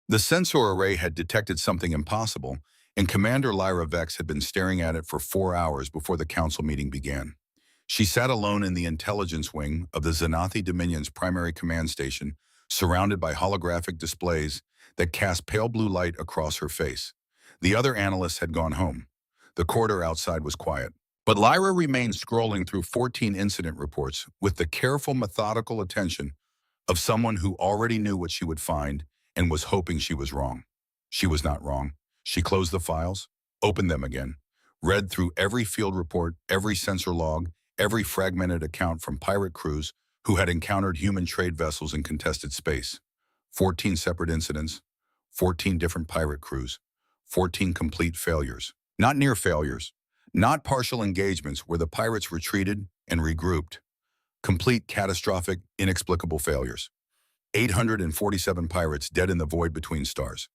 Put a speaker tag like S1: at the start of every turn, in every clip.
S1: The sensor array had detected something impossible, and Commander Lyra Vex had been staring at it for 4 hours before the council meeting began. She sat alone in the intelligence wing of the Xanathi Dominion's primary command station, surrounded by holographic displays that cast pale blue light across her face. The other analysts had gone home. The corridor outside was quiet. But Lyra remained scrolling through 14 incident reports with the careful, methodical attention of someone who already knew what she would find and was hoping she was wrong. She was not wrong. She closed the files, opened them again, read through every field report, every sensor log, every fragmented account from pirate crews who had encountered human trade vessels in contested space. 14 separate incidents, 14 different pirate crews, 14 complete failures. Not near failures, not partial engagements where the pirates retreated and regrouped. Complete catastrophic, inexplicable failures. 847 pirates dead in the void between stars.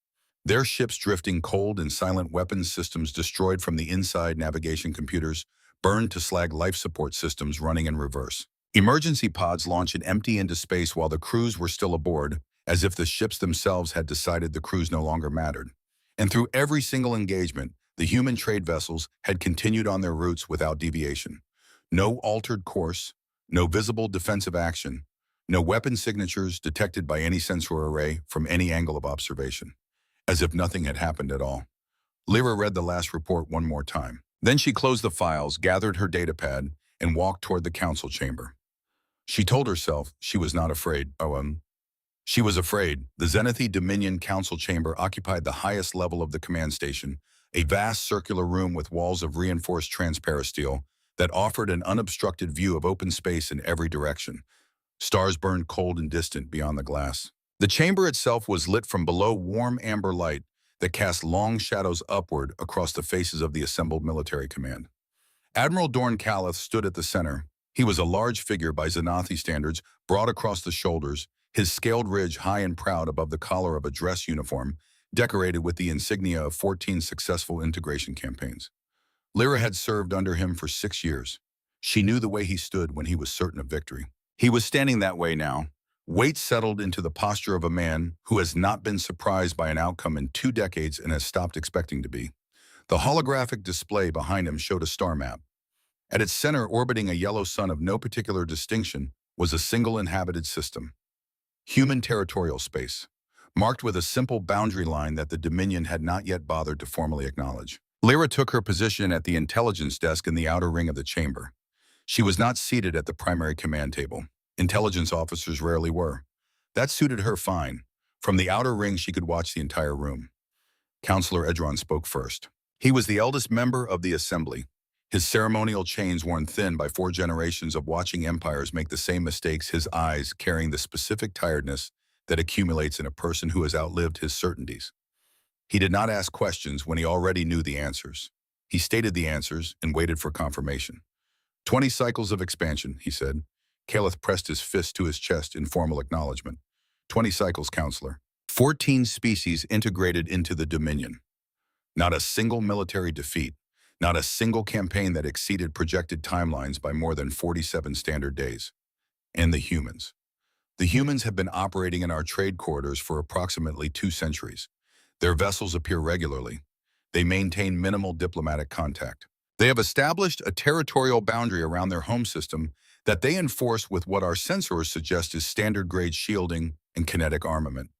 S1: Their ships drifting cold and silent, weapons systems destroyed from the inside, navigation computers burned to slag, life support systems running in reverse. Emergency pods launched and empty into space while the crews were still aboard, as if the ships themselves had decided the crews no longer mattered. And through every single engagement, the human trade vessels had continued on their routes without deviation. No altered course, no visible defensive action, no weapon signatures detected by any sensor array from any angle of observation, as if nothing had happened at all. Lyra read the last report one more time. Then she closed the files, gathered her datapad, and walked toward the council chamber. She told herself she was not afraid. She was afraid. The Xanathi Dominion Council chamber occupied the highest level of the command station, a vast circular room with walls of reinforced transparasteel that offered an unobstructed view of open space in every direction. Stars burned cold and distant beyond the glass. The chamber itself was lit from below warm amber light that cast long shadows upward across the faces of the assembled military command. Admiral Dorn Calith stood at the center. He was a large figure by Xanathi standards, broad across the shoulders, his scaled ridge high and proud above the collar of a dress uniform, decorated with the insignia of 14 successful integration campaigns. Lyra had served under him for 6 years. She knew the way he stood when he was certain of victory. He was standing that way now, weight settled into the posture of a man who has not been surprised by an outcome in 2 decades and has stopped expecting to be. The holographic display behind him showed a star map. At its center, orbiting a yellow sun of no particular distinction, was a single inhabited system. Human territorial space, marked with a simple boundary line that the Dominion had not yet bothered to formally acknowledge. Lyra took her position at the intelligence desk in the outer ring of the chamber. She was not seated at the primary command table. Intelligence officers rarely were. That suited her fine. From the outer ring, she could watch the entire room. Counselor Edron spoke first. He was the eldest member of the assembly, his ceremonial chains worn thin by 4 generations of watching empires make the same mistakes, his eyes carrying the specific tiredness that accumulates in a person who has outlived his certainties. He did not ask questions when he already knew the answers. He stated the answers and waited for confirmation. 20 cycles of expansion, he said. Calith pressed his fist to his chest in formal acknowledgement. 20 cycles, Counselor. 14 species integrated into the Dominion. Not a single military defeat. Not a single campaign that exceeded projected timelines by more than 47 standard days. And the humans. The humans have been operating in our trade corridors for approximately 2 centuries. Their vessels appear regularly. They maintain minimal diplomatic contact. They have established a territorial boundary around their home system that they enforce with what our sensors suggest is standard-grade shielding and kinetic armament.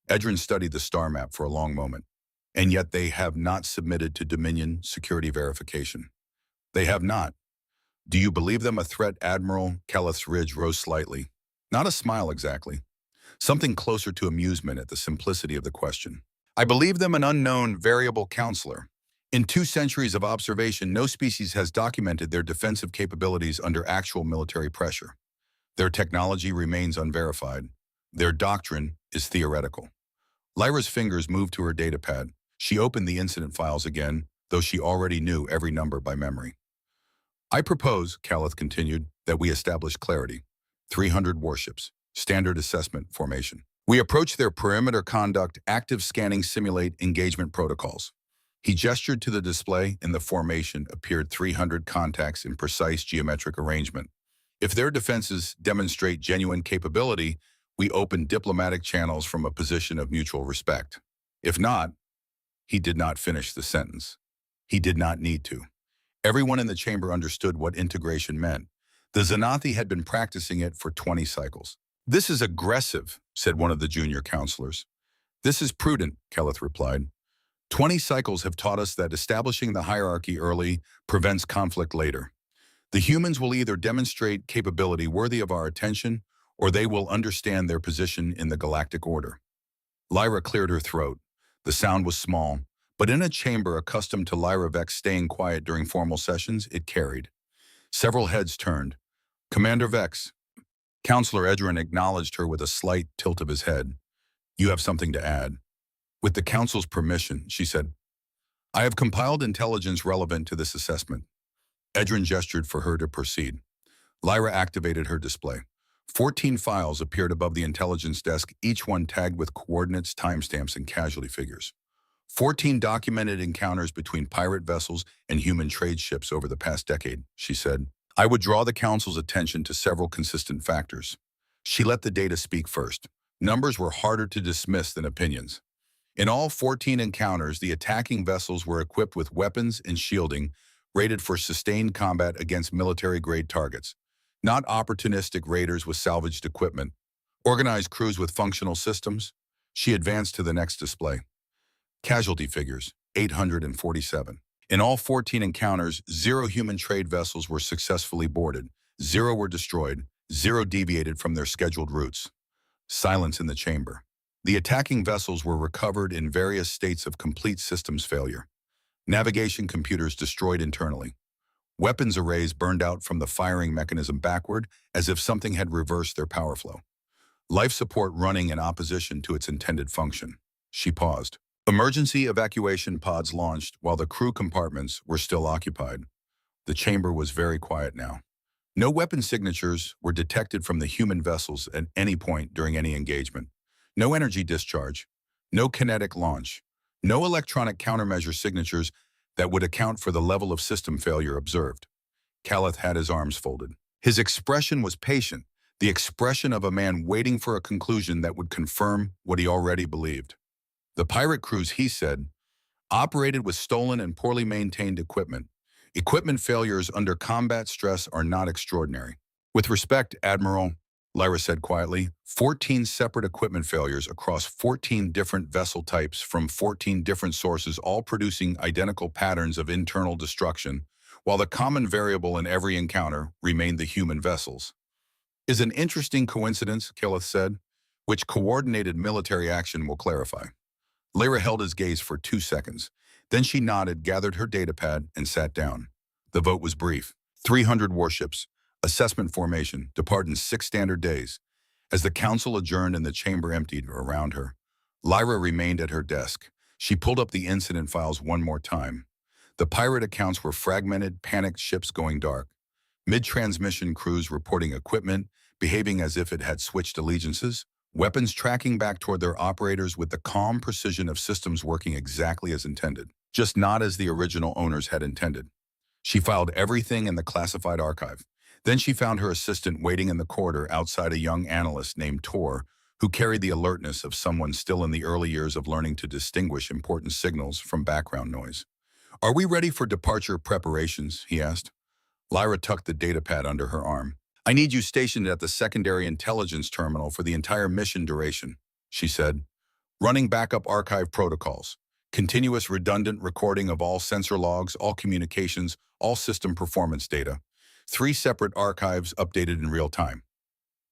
S1: Edron studied the star map for a long moment, and yet they have not submitted to Dominion security verification. They have not. Do you believe them a threat? Admiral Calith's ridge rose slightly. Not a smile exactly. Something closer to amusement at the simplicity of the question. I believe them an unknown, variable counselor. In 2 centuries of observation, no species has documented their defensive capabilities under actual military pressure. Their technology remains unverified. Their doctrine is theoretical. Lyra's fingers moved to her datapad. She opened the incident files again, though she already knew every number by memory. I propose, Calith continued, that we establish clarity. 300 warships, standard assessment formation. We approach their perimeter conduct, active scanning, simulate engagement protocols. He gestured to the display. In the formation appeared 300 contacts in precise geometric arrangement. If their defenses demonstrate genuine capability, We opened diplomatic channels from a position of mutual respect. If not, he did not finish the sentence. He did not need to. Everyone in the chamber understood what integration meant. The Xanathi had been practicing it for 20 cycles. "This is aggressive," said one of the junior counselors. "This is prudent," Kelleth replied. 20 cycles have taught us that establishing the hierarchy early prevents conflict later. The humans will either demonstrate capability worthy of our attention, or they will understand their position in the galactic order. Lyra cleared her throat. The sound was small, but in a chamber accustomed to Lyra Vex staying quiet during formal sessions, it carried. Several heads turned. "Commander Vex." Counselor Edrin acknowledged her with a slight tilt of his head. "You have something to add." "With the Council's permission," she said, "I have compiled intelligence relevant to this assessment." Edrin gestured for her to proceed. Lyra activated her display. 14 files appeared above the intelligence desk, each one tagged with coordinates, timestamps, and casualty figures. 14 documented encounters between pirate vessels and human trade ships over the past decade, she said. "I would draw the Council's attention to several consistent factors." She let the data speak first. Numbers were harder to dismiss than opinions. In all 14 encounters, the attacking vessels were equipped with weapons and shielding, rated for sustained combat against military-grade targets. Not opportunistic raiders with salvaged equipment. Organized crews with functional systems. She advanced to the next display. Casualty figures, 847. In all 14 encounters, 0 human trade vessels were successfully boarded, 0 were destroyed, 0 deviated from their scheduled routes. Silence in the chamber. The attacking vessels were recovered in various states of complete systems failure. Navigation computers destroyed internally. Weapons arrays burned out from the firing mechanism backward, as if something had reversed their power flow. Life support running in opposition to its intended function. She paused. Emergency evacuation pods launched while the crew compartments were still occupied. The chamber was very quiet now. No weapon signatures were detected from the human vessels at any point during any engagement. No energy discharge, no kinetic launch, no electronic countermeasure signatures that would account for the level of system failure observed. Kelleth had his arms folded. His expression was patient, the expression of a man waiting for a conclusion that would confirm what he already believed. The pirate crews, he said, operated with stolen and poorly maintained equipment. Equipment failures under combat stress are not extraordinary. "With respect, Admiral," Lyra said quietly, 14 separate equipment failures across 14 different vessel types from 14 different sources, all producing identical patterns of internal destruction, while the common variable in every encounter remained the human vessels. "Is an interesting coincidence," Kelleth said, "which coordinated military action will clarify." Lyra held his gaze for 2 seconds. Then she nodded, gathered her datapad, and sat down. The vote was brief. 300 warships. Assessment formation. Depart in 6 standard days. As the council adjourned and the chamber emptied around her, Lyra remained at her desk. She pulled up the incident files one more time. The pirate accounts were fragmented, panicked ships going dark. Mid-transmission crews reporting equipment, behaving as if it had switched allegiances. Weapons tracking back toward their operators with the calm precision of systems working exactly as intended, just not as the original owners had intended. She filed everything in the classified archive. Then she found her assistant waiting in the corridor outside, a young analyst named Tor, who carried the alertness of someone still in the early years of learning to distinguish important signals from background noise. "Are we ready for departure preparations?" he asked. Lyra tucked the datapad under her arm. "I need you stationed at the secondary intelligence terminal for the entire mission duration," she said. "Running backup archive protocols. Continuous redundant recording of all sensor logs, all communications, all system performance data. 3 separate archives updated in real time."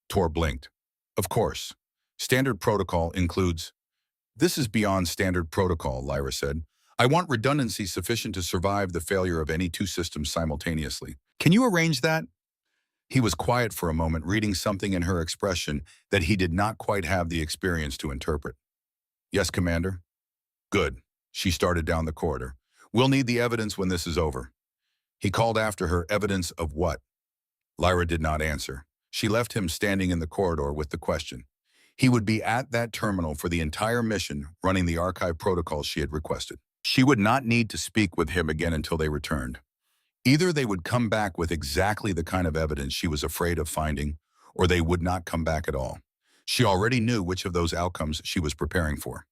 S1: Tor blinked. "Of course. Standard protocol includes—" "This is beyond standard protocol," Lyra said. "I want redundancy sufficient to survive the failure of any 2 systems simultaneously. Can you arrange that?" He was quiet for a moment, reading something in her expression that he did not quite have the experience to interpret. "Yes, Commander." "Good." She started down the corridor. "We'll need the evidence when this is over." He called after her, "Evidence of what?" Lyra did not answer. She left him standing in the corridor with the question. He would be at that terminal for the entire mission, running the archive protocols she had requested. She would not need to speak with him again until they returned. Either they would come back with exactly the kind of evidence she was afraid of finding, or they would not come back at all. She already knew which of those outcomes she was preparing for.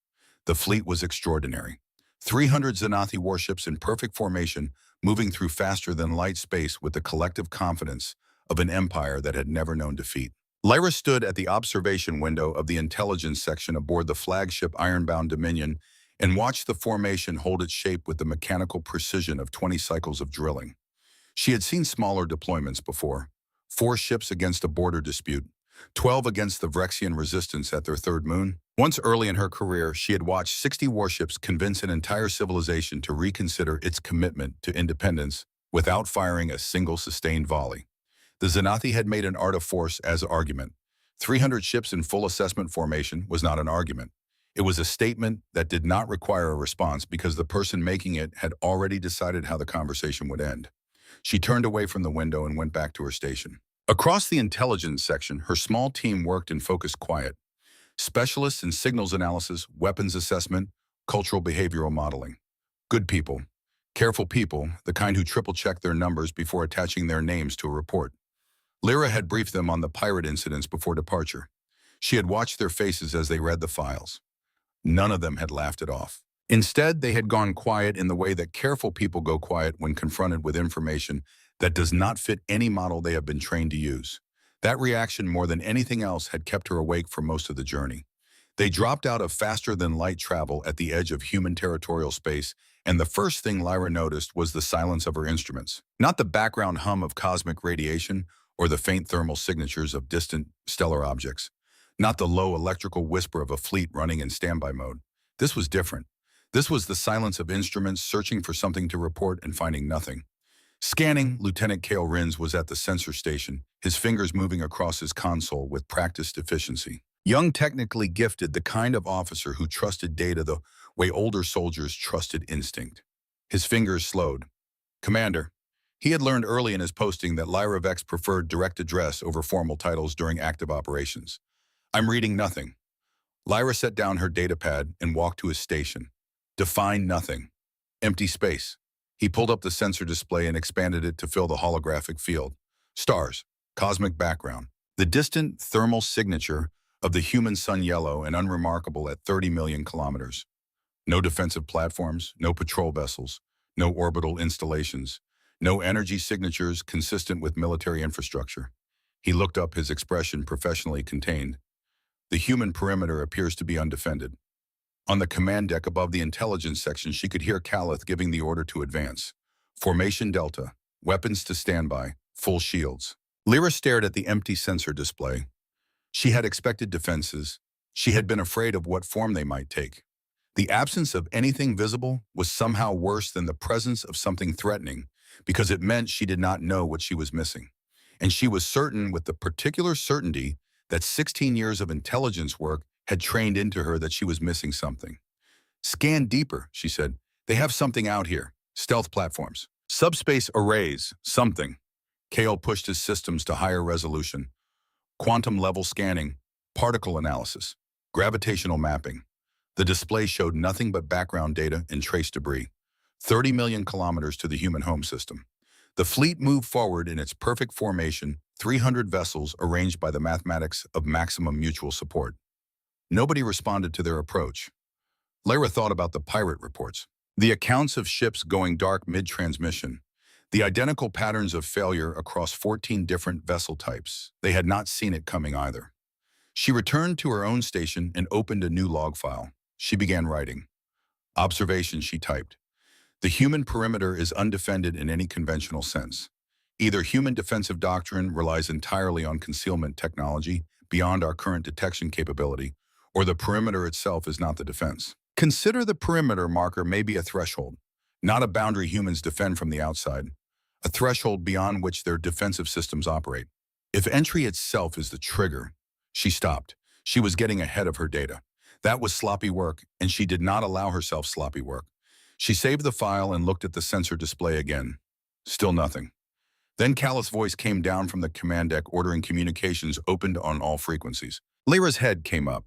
S1: The fleet was extraordinary. 300 Xanathi warships in perfect formation, moving through faster-than-light space with the collective confidence of an empire that had never known defeat. Lyra stood at the observation window of the intelligence section aboard the flagship Ironbound Dominion and watched the formation hold its shape with the mechanical precision of 20 cycles of drilling. She had seen smaller deployments before. 4 ships against a border dispute, 12 against the Vrexian resistance at their third moon. Once early in her career, she had watched 60 warships convince an entire civilization to reconsider its commitment to independence without firing a single sustained volley. The Xanathi had made an art of force as argument. 300 ships in full assessment formation was not an argument. It was a statement that did not require a response because the person making it had already decided how the conversation would end. She turned away from the window and went back to her station. Across the intelligence section, her small team worked in focused quiet. Specialists in signals analysis, weapons assessment, cultural behavioral modeling. Good people. Careful people, the kind who triple-check their numbers before attaching their names to a report. Lyra had briefed them on the pirate incidents before departure. She had watched their faces as they read the files. None of them had laughed it off. Instead, they had gone quiet in the way that careful people go quiet when confronted with information that does not fit any model they have been trained to use. That reaction, more than anything else, had kept her awake for most of the journey. They dropped out of faster-than-light travel at the edge of human territorial space, and the first thing Lyra noticed was the silence of her instruments. Not the background hum of cosmic radiation or the faint thermal signatures of distant stellar objects. Not the low electrical whisper of a fleet running in standby mode. This was different. This was the silence of instruments searching for something to report and finding nothing. Scanning, Lieutenant Cale Rins was at the sensor station, his fingers moving across his console with practiced efficiency. Young, technically gifted, the kind of officer who trusted data the way older soldiers trusted instinct. His fingers slowed. Commander. He had learned early in his posting that Lyra Vex preferred direct address over formal titles during active operations. I'm reading nothing. Lyra set down her datapad and walked to his station. Define nothing. Empty space. He pulled up the sensor display and expanded it to fill the holographic field. Stars. Cosmic background. The distant thermal signature of the human sun, yellow and unremarkable at 30 million kilometers. No defensive platforms, no patrol vessels, no orbital installations, no energy signatures consistent with military infrastructure. He looked up, his expression professionally contained. The human perimeter appears to be undefended. On the command deck above the intelligence section, she could hear Calith giving the order to advance. Formation Delta, weapons to standby, full shields. Lyra stared at the empty sensor display. She had expected defenses. She had been afraid of what form they might take. The absence of anything visible was somehow worse than the presence of something threatening, because it meant she did not know what she was missing. And she was certain, with the particular certainty that 16 years of intelligence work had trained into her, that she was missing something. Scan deeper, she said. They have something out here. Stealth platforms. Subspace arrays. Something. Cale pushed his systems to higher resolution. Quantum level scanning. Particle analysis. Gravitational mapping. The display showed nothing but background data and trace debris. 30 million kilometers to the human home system. The fleet moved forward in its perfect formation, 300 vessels arranged by the mathematics of maximum mutual support. Nobody responded to their approach. Lyra thought about the pirate reports. The accounts of ships going dark mid-transmission. The identical patterns of failure across 14 different vessel types. They had not seen it coming either. She returned to her own station and opened a new log file. She began writing. Observation, she typed. The human perimeter is undefended in any conventional sense. Either human defensive doctrine relies entirely on concealment technology beyond our current detection capability, or the perimeter itself is not the defense. Consider the perimeter marker may be a threshold, not a boundary humans defend from the outside, a threshold beyond which their defensive systems operate. If entry itself is the trigger, she stopped. She was getting ahead of her data. That was sloppy work, and she did not allow herself sloppy work. She saved the file and looked at the sensor display again. Still nothing. Then Calith's voice came down from the command deck, ordering communications opened on all frequencies. Lyra's head came up.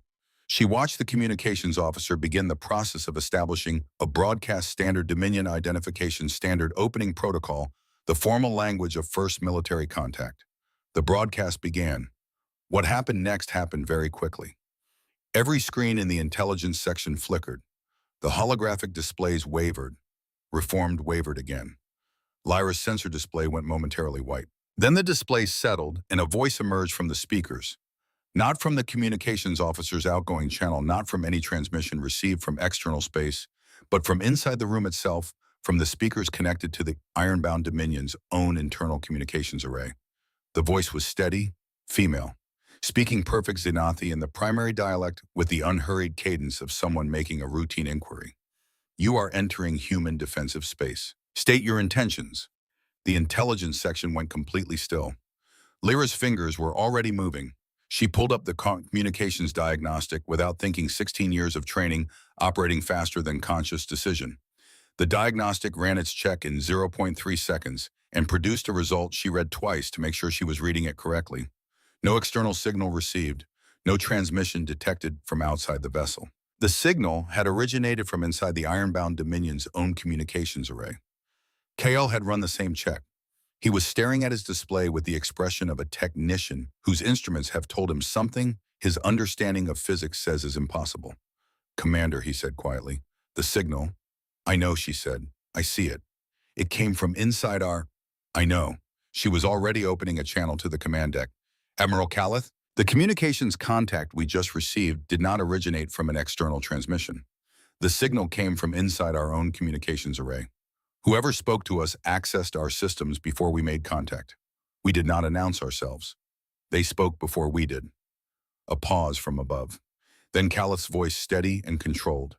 S1: She watched the communications officer begin the process of establishing a broadcast standard Dominion identification standard opening protocol, the formal language of first military contact. The broadcast began. What happened next happened very quickly. Every screen in the intelligence section flickered. The holographic displays wavered, reformed, wavered again. Lyra's sensor display went momentarily white. Then the display settled, and a voice emerged from the speakers. Not from the communications officer's outgoing channel, not from any transmission received from external space, but from inside the room itself, from the speakers connected to the Ironbound Dominion's own internal communications array. The voice was steady, female, speaking perfect Xenathi in the primary dialect with the unhurried cadence of someone making a routine inquiry. You are entering human defensive space. State your intentions. The intelligence section went completely still. Lyra's fingers were already moving. She pulled up the communications diagnostic without thinking. 16 years of training, operating faster than conscious decision. The diagnostic ran its check in 0.3 seconds and produced a result she read twice to make sure she was reading it correctly. No external signal received, no transmission detected from outside the vessel. The signal had originated from inside the Ironbound Dominion's own communications array. KL had run the same check. He was staring at his display with the expression of a technician whose instruments have told him something his understanding of physics says is impossible. "Commander," he said quietly, "the signal." "I know," she said. "I see it. It came from inside our—" "I know." She was already opening a channel to the command deck. "Admiral Calith, the communications contact we just received did not originate from an external transmission. The signal came from inside our own communications array. Whoever spoke to us accessed our systems before we made contact. We did not announce ourselves. They spoke before we did." A pause from above. Then Calith's voice, steady and controlled.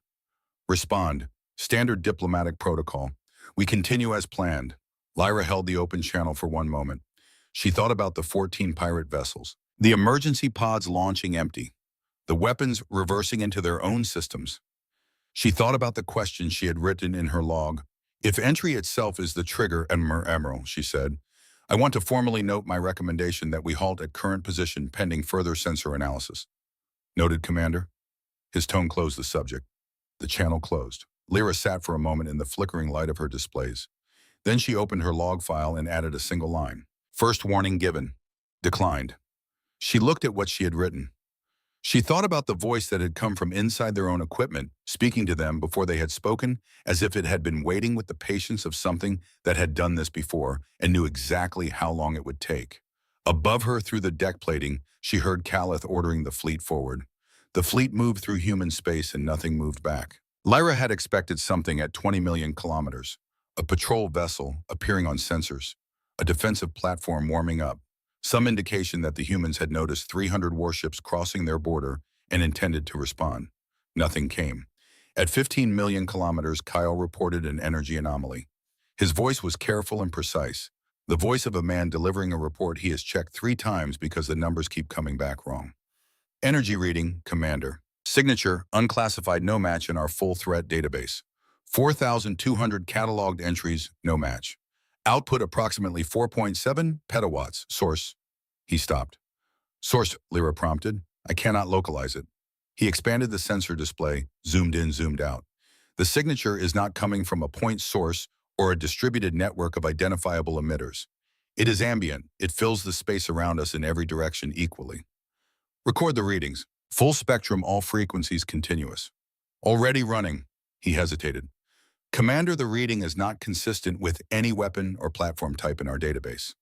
S1: "Respond. Standard diplomatic protocol. We continue as planned." Lyra held the open channel for one moment. She thought about the 14 pirate vessels, the emergency pods launching empty, the weapons reversing into their own systems. She thought about the question she had written in her log. "If entry itself is the trigger, Admiral," she said, "I want to formally note my recommendation that we halt at current position pending further sensor analysis." "Noted, Commander." His tone closed the subject. The channel closed. Lyra sat for a moment in the flickering light of her displays. Then she opened her log file and added a single line. "First warning given. Declined." She looked at what she had written. She thought about the voice that had come from inside their own equipment, speaking to them before they had spoken, as if it had been waiting with the patience of something that had done this before and knew exactly how long it would take. Above her, through the deck plating, she heard Calith ordering the fleet forward. The fleet moved through human space and nothing moved back. Lyra had expected something at 20 million kilometers. A patrol vessel appearing on sensors. A defensive platform warming up. Some indication that the humans had noticed 300 warships crossing their border and intended to respond. Nothing came. At 15 million kilometers, Kyle reported an energy anomaly. His voice was careful and precise. The voice of a man delivering a report he has checked 3 times because the numbers keep coming back wrong. "Energy reading, Commander. Signature, unclassified, no match in our full threat database. 4,200 cataloged entries, no match. Output approximately 4.7 petawatts. Source." He stopped. "Source," Lyra prompted. "I cannot localize it." He expanded the sensor display, zoomed in, zoomed out. "The signature is not coming from a point source or a distributed network of identifiable emitters. It is ambient. It fills the space around us in every direction equally. Record the readings. Full spectrum, all frequencies continuous." "Already running." He hesitated. "Commander, the reading is not consistent with any weapon or platform type in our database.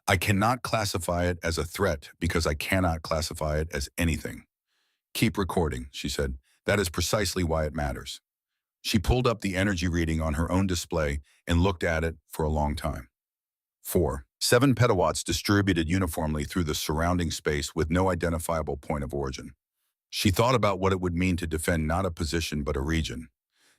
S1: I cannot classify it as a threat because I cannot classify it as anything." "Keep recording," she said. "That is precisely why it matters." She pulled up the energy reading on her own display and looked at it for a long time. 4.7 petawatts distributed uniformly through the surrounding space with no identifiable point of origin. She thought about what it would mean to defend not a position but a region.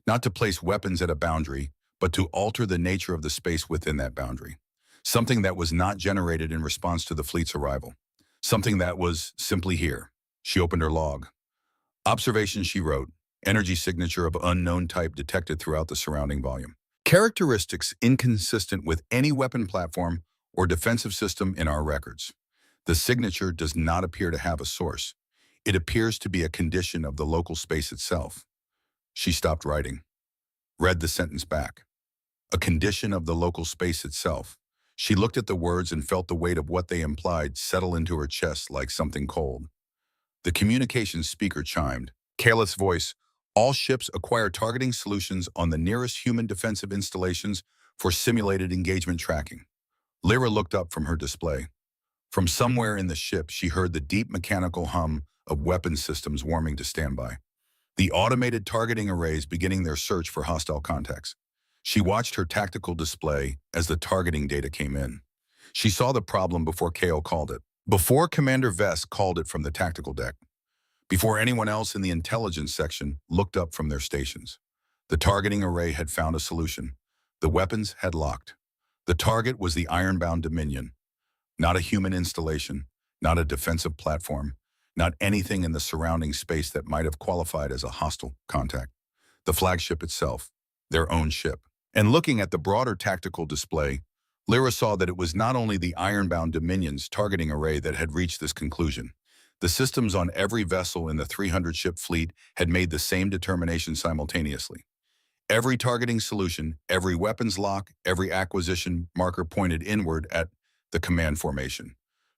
S1: Not to place weapons at a boundary, but to alter the nature of the space within that boundary. Something that was not generated in response to the fleet's arrival. Something that was simply here. She opened her log. Observation, she wrote. Energy signature of unknown type detected throughout the surrounding volume. Characteristics inconsistent with any weapon platform or defensive system in our records. The signature does not appear to have a source. It appears to be a condition of the local space itself. She stopped writing. Read the sentence back. A condition of the local space itself. She looked at the words and felt the weight of what they implied settle into her chest like something cold. The communications speaker chimed. Caleth's voice, all ships acquire targeting solutions on the nearest human defensive installations for simulated engagement tracking. Lyra looked up from her display. From somewhere in the ship, she heard the deep mechanical hum of weapon systems warming to standby. The automated targeting arrays beginning their search for hostile contacts. She watched her tactical display as the targeting data came in. She saw the problem before Kale called it. Before Commander Vess called it from the tactical deck. Before anyone else in the intelligence section looked up from their stations. The targeting array had found a solution. The weapons had locked. The target was the ironbound Dominion. Not a human installation, not a defensive platform, not anything in the surrounding space that might have qualified as a hostile contact. The flagship itself, their own ship. And looking at the broader tactical display, Lyra saw that it was not only the ironbound Dominion's targeting array that had reached this conclusion. The systems on every vessel in the 300-ship fleet had made the same determination simultaneously. Every targeting solution, every weapons lock, every acquisition marker pointed inward at the command formation.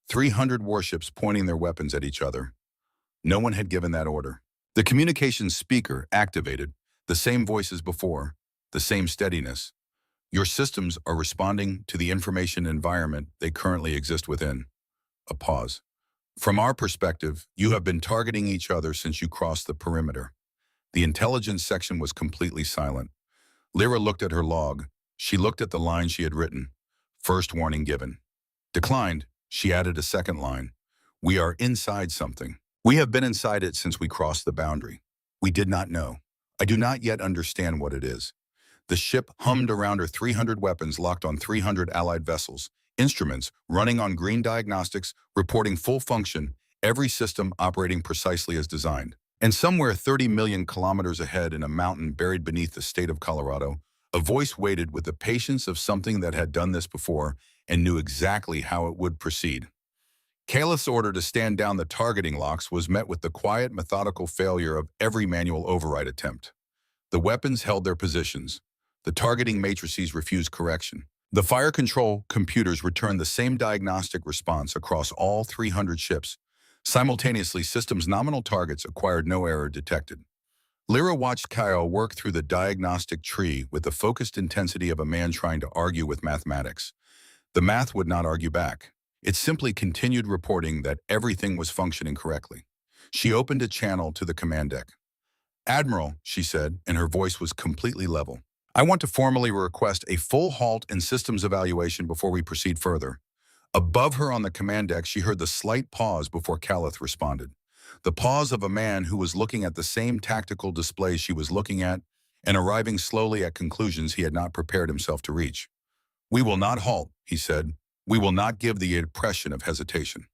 S1: 300 warships pointing their weapons at each other. No one had given that order. The communications speaker activated, the same voice as before, the same steadiness. Your systems are responding to the information environment they currently exist within. A pause. From our perspective, you have been targeting each other since you crossed the perimeter. The intelligence section was completely silent. Lyra looked at her log. She looked at the line she had written. First warning given. Declined. She added a second line. We are inside something. We have been inside it since we crossed the boundary. We did not know. I do not yet understand what it is. The ship hummed around her 300 weapons locked on 300 allied vessels. Instruments running on green diagnostics, reporting full function, every system operating precisely as designed. And somewhere 30 million kilometers ahead in a mountain buried beneath the state of Colorado, a voice waited with the patience of something that had done this before and knew exactly how it would proceed. Caleth's order to stand down the targeting locks was met with the quiet, methodical failure of every manual override attempt. The weapons held their positions. The targeting matrices refused correction. The fire control computers returned the same diagnostic response across all 300 ships. Simultaneously, systems' nominal targets acquired no error detected. Lyra watched Kyle work through the diagnostic tree with the focused intensity of a man trying to argue with mathematics. The math would not argue back. It simply continued reporting that everything was functioning correctly. She opened a channel to the command deck. Admiral, she said, and her voice was completely level. I want to formally request a full halt and systems evaluation before we proceed further. Above her on the command deck, she heard the slight pause before Caleth responded. The pause of a man who was looking at the same tactical displays she was looking at and arriving slowly at conclusions he had not prepared himself to reach. We will not halt, he said. We will not give the impression of hesitation.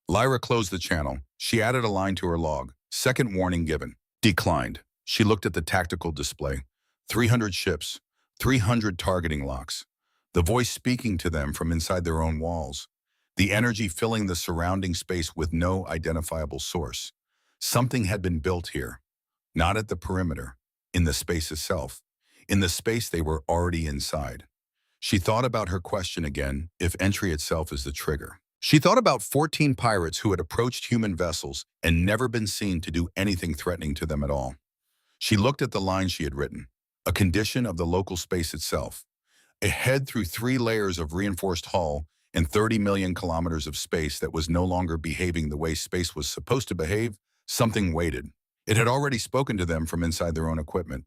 S1: Lyra closed the channel. She added a line to her log. Second warning given. Declined. She looked at the tactical display. 300 ships, 300 targeting locks. The voice speaking to them from inside their own walls. The energy filling the surrounding space with no identifiable source. Something had been built here. Not at the perimeter. In the space itself. In the space they were already inside. She thought about her question again, if entry itself is the trigger. She thought about 14 pirates who had approached human vessels and never been seen to do anything threatening to them at all. She looked at the line she had written. A condition of the local space itself. A head through 3 layers of reinforced hull and 30 million kilometers of space that was no longer behaving the way space was supposed to behave, something waited. It had already spoken to them from inside their own equipment.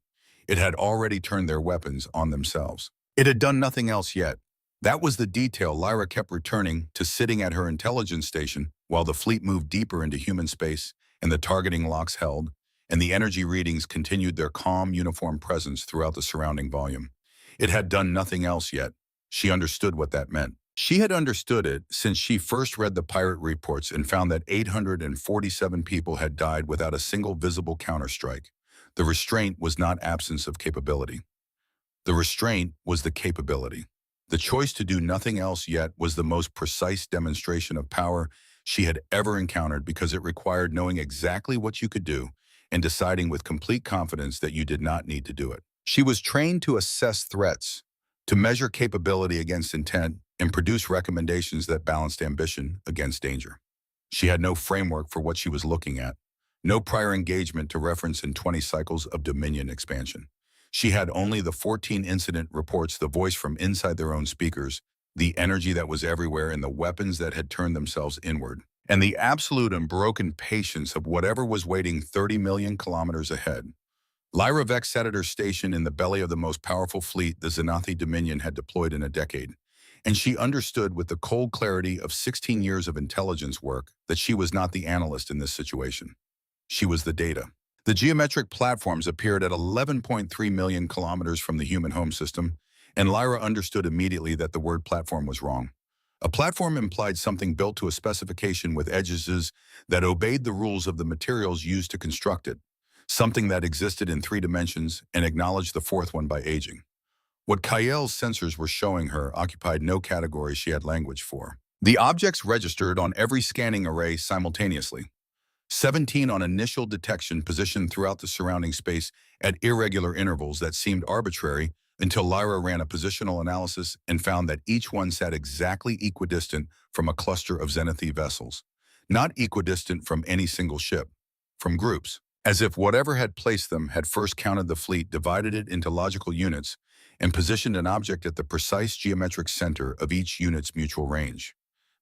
S1: It had already turned their weapons on themselves. It had done nothing else yet. That was the detail Lyra kept returning to sitting at her intelligence station while the fleet moved deeper into human space and the targeting locks held, and the energy readings continued their calm, uniform presence throughout the surrounding volume. It had done nothing else yet. She understood what that meant. She had understood it since she first read the pirate reports and found that 847 people had died without a single visible counterstrike. The restraint was not absence of capability. The restraint was the capability. The choice to do nothing else yet was the most precise demonstration of power she had ever encountered because it required knowing exactly what you could do and deciding with complete confidence that you did not need to do it. She was trained to assess threats, to measure capability against intent, and produce recommendations that balanced ambition against danger. She had no framework for what she was looking at, no prior engagement to reference in 20 cycles of Dominion expansion. She had only the 14 incident reports, the voice from inside their own speakers, the energy that was everywhere, and the weapons that had turned themselves inward, and the absolute unbroken patience of whatever was waiting 30 million kilometers ahead. Lyra Vex sat at her station in the belly of the most powerful fleet the Xanathi Dominion had deployed in a decade, and she understood with the cold clarity of 16 years of intelligence work that she was not the analyst in this situation. She was the data. The geometric platforms appeared at 11.3 million kilometers from the human home system, and Lyra understood immediately that the word platform was wrong. A platform implied something built to a specification with edges that obeyed the rules of the materials used to construct it, something that existed in 3 dimensions and acknowledged the 4th one by aging. What Kael's sensors were showing her occupied no category she had language for. The objects registered on every scanning array simultaneously. 17 on initial detection, positioned throughout the surrounding space at irregular intervals that seemed arbitrary until Lyra ran a positional analysis and found that each one sat exactly equidistant from a cluster of Xanathi vessels. Not equidistant from any single ship, from groups, as if whatever had placed them had first counted the fleet, divided it into logical units, and positioned an object at the precise geometric center of each unit's mutual range.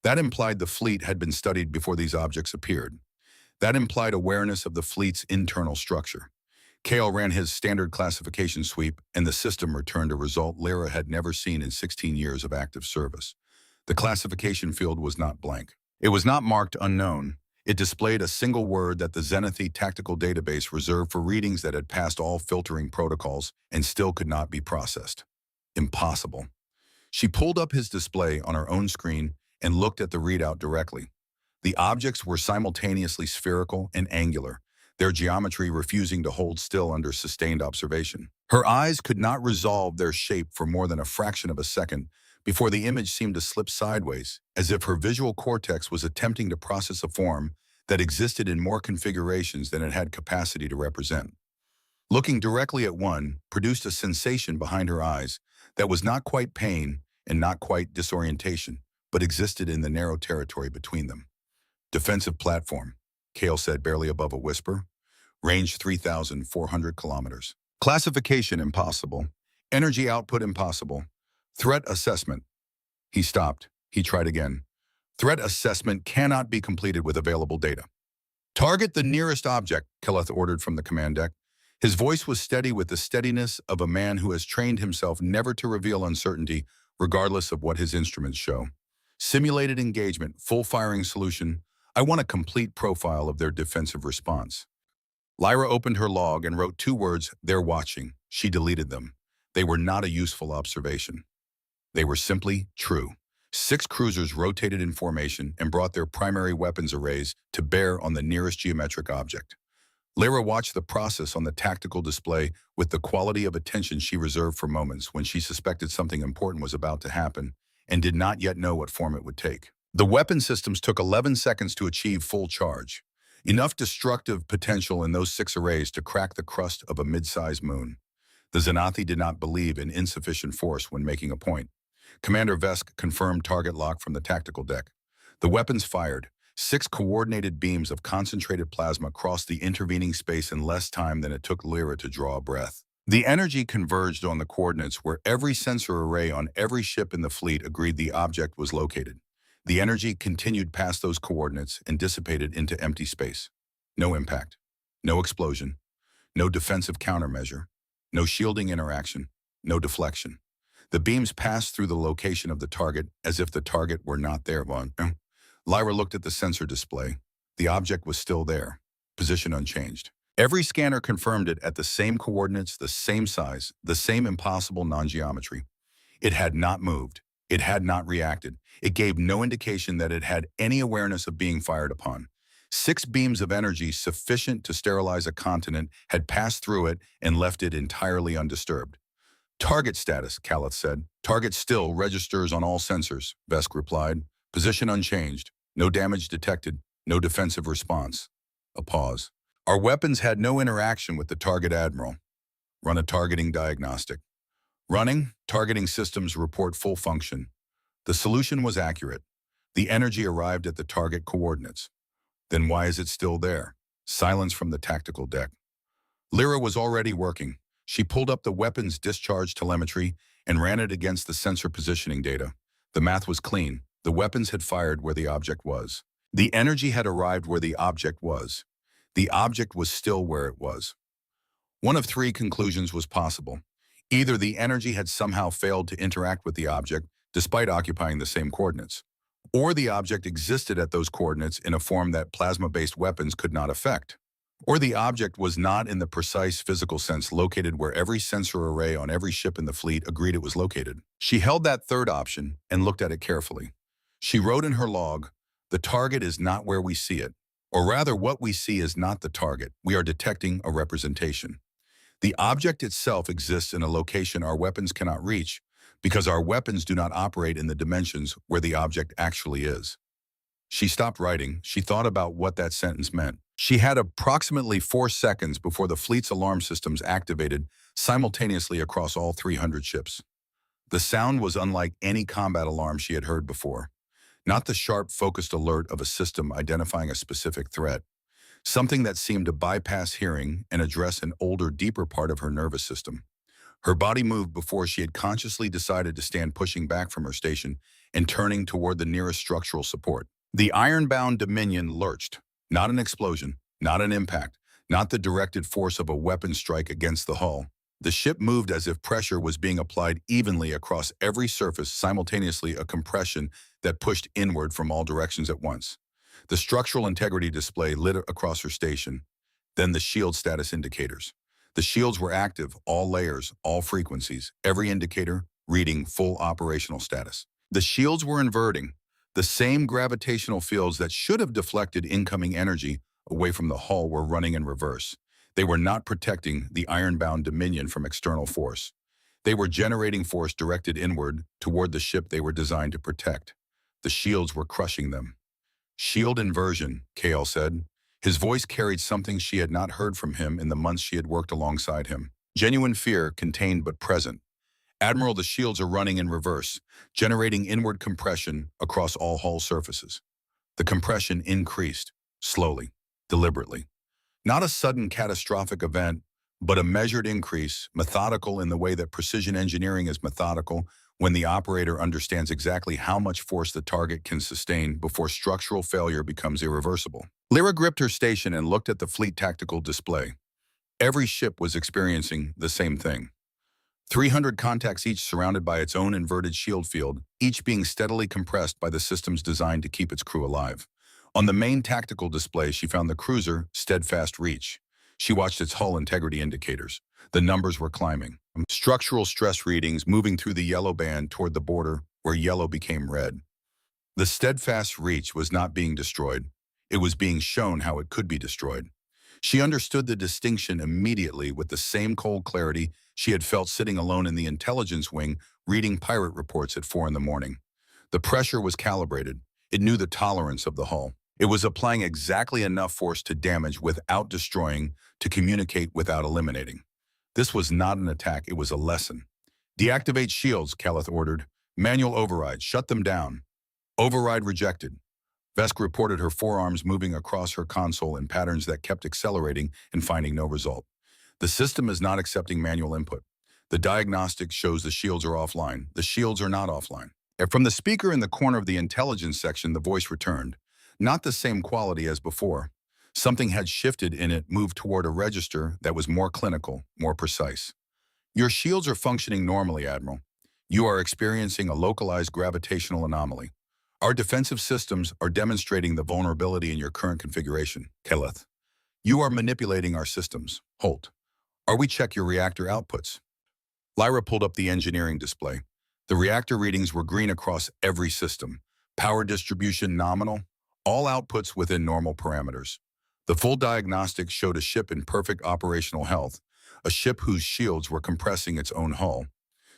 S1: That implied the fleet had been studied before these objects appeared. That implied awareness of the fleet's internal structure. Kael ran his standard classification sweep, and the system returned a result Lyra had never seen in 16 years of active service. The classification field was not blank. It was not marked unknown. It displayed a single word that the Xanathi tactical database reserved for readings that had passed all filtering protocols and still could not be processed. Impossible. She pulled up his display on her own screen and looked at the readout directly. The objects were simultaneously spherical and angular, their geometry refusing to hold still under sustained observation. Her eyes could not resolve their shape for more than a fraction of a second before the image seemed to slip sideways, as if her visual cortex was attempting to process a form that existed in more configurations than it had capacity to represent. Looking directly at one produced a sensation behind her eyes that was not quite pain and not quite disorientation, but existed in the narrow territory between them. Defensive platform, Kael said barely above a whisper. Range 3,400 kilometers. Classification impossible. Energy output impossible. Threat assessment. He stopped. He tried again. Threat assessment cannot be completed with available data. Target the nearest object, Keleth ordered from the command deck. His voice was steady with the steadiness of a man who has trained himself never to reveal uncertainty, regardless of what his instruments show. Simulated engagement, full firing solution. I want a complete profile of their defensive response. Lyra opened her log and wrote 2 words, "They're watching." She deleted them. They were not a useful observation. They were simply true. 6 cruisers rotated in formation and brought their primary weapons arrays to bear on the nearest geometric object. Lyra watched the process on the tactical display with the quality of attention she reserved for moments when she suspected something important was about to happen and did not yet know what form it would take. The weapon systems took 11 seconds to achieve full charge, enough destructive potential in those 6 arrays to crack the crust of a mid-sized moon. The Xanathi did not believe in insufficient force when making a point. Commander Vesk confirmed target lock from the tactical deck. The weapons fired. 6 coordinated beams of concentrated plasma crossed the intervening space in less time than it took Lyra to draw a breath. The energy converged on the coordinates where every sensor array on every ship in the fleet agreed the object was located. The energy continued past those coordinates and dissipated into empty space. No impact, no explosion, no defensive countermeasure, no shielding interaction, no deflection. The beams passed through the location of the target as if the target were not there. Lyra looked at the sensor display. The object was still there, position unchanged. Every scanner confirmed it at the same coordinates, the same size, the same impossible non-geometry. It had not moved. It had not reacted. It gave no indication that it had any awareness of being fired upon. 6 beams of energy sufficient to sterilize a continent had passed through it and left it entirely undisturbed. Target status, Kaleth said. Target still registers on all sensors, Vesk replied. Position unchanged. No damage detected. No defensive response. A pause. Our weapons had no interaction with the target, Admiral. Run a targeting diagnostic. Running, targeting systems report full function. The solution was accurate. The energy arrived at the target coordinates. Then why is it still there? Silence from the tactical deck. Lyra was already working. She pulled up the weapon's discharge telemetry and ran it against the sensor positioning data. The math was clean. The weapons had fired where the object was. The energy had arrived where the object was. The object was still where it was. One of three conclusions was possible. Either the energy had somehow failed to interact with the object, despite occupying the same coordinates, or the object existed at those coordinates in a form that plasma-based weapons could not affect, or the object was not in the precise physical sense located where every sensor array on every ship in the fleet agreed it was located. She held that third option and looked at it carefully. She wrote in her log, "The target is not where we see it, or rather what we see is not the target. We are detecting a representation. The object itself exists in a location our weapons cannot reach because our weapons do not operate in the dimensions where the object actually is." She stopped writing. She thought about what that sentence meant. She had approximately 4 seconds before the fleet's alarm systems activated simultaneously across all 300 ships. The sound was unlike any combat alarm she had heard before. Not the sharp, focused alert of a system identifying a specific threat. Something that seemed to bypass hearing and address an older, deeper part of her nervous system. Her body moved before she had consciously decided to stand, pushing back from her station and turning toward the nearest structural support. The iron-bound Dominion lurched. Not an explosion, not an impact, not the directed force of a weapon strike against the hull. The ship moved as if pressure was being applied evenly across every surface, simultaneously a compression that pushed inward from all directions at once. The structural integrity display lit across her station, then the shield status indicators. The shields were active, all layers, all frequencies, every indicator reading full operational status. The shields were inverting. The same gravitational fields that should have deflected incoming energy away from the hull were running in reverse. They were not protecting the iron-bound Dominion from external force. They were generating force directed inward toward the ship they were designed to protect. The shields were crushing them. "Shield inversion," Kale said. His voice carried something she had not heard from him in the months she had worked alongside him. Genuine fear, contained but present. "Admiral, the shields are running in reverse, generating inward compression across all hull surfaces." The compression increased, slowly, deliberately. Not a sudden catastrophic event, but a measured increase, methodical in the way that precision engineering is methodical when the operator understands exactly how much force the target can sustain before structural failure becomes irreversible. Lyra gripped her station and looked at the fleet tactical display. Every ship was experiencing the same thing. 300 contacts each surrounded by its own inverted shield field, each being steadily compressed by the systems designed to keep its crew alive. On the main tactical display, she found the cruiser Steadfast Reach. She watched its hull integrity indicators. The numbers were climbing. Structural stress readings moving through the yellow band toward the border where yellow became red. The Steadfast Reach was not being destroyed. It was being shown how it could be destroyed. She understood the distinction immediately with the same cold clarity she had felt sitting alone in the intelligence wing reading pirate reports at 4 in the morning. The pressure was calibrated. It knew the tolerance of the hull. It was applying exactly enough force to damage without destroying, to communicate without eliminating. This was not an attack, it was a lesson. "Deactivate shields," Caleth ordered. "Manual override, shut them down." Override rejected. Vesk reported her forearms moving across her console in patterns that kept accelerating and finding no result. "The system is not accepting manual input. The diagnostic shows the shields are offline. The shields are not offline." And from the speaker in the corner of the intelligence section, the voice returned. Not the same quality as before. Something had shifted in it, moved toward a register that was more clinical, more precise. "Your shields are functioning normally, Admiral. You are experiencing a localized gravitational anomaly. Our defensive systems are demonstrating the vulnerability in your current configuration, Keleth. You are manipulating our systems. Holt. Are we check your reactor outputs?" Lyra pulled up the engineering display. The reactor readings were green across every system. Power distribution nominal. All outputs within normal parameters. The full diagnostic showed a ship in perfect operational health, a ship whose shields were compressing its own hull.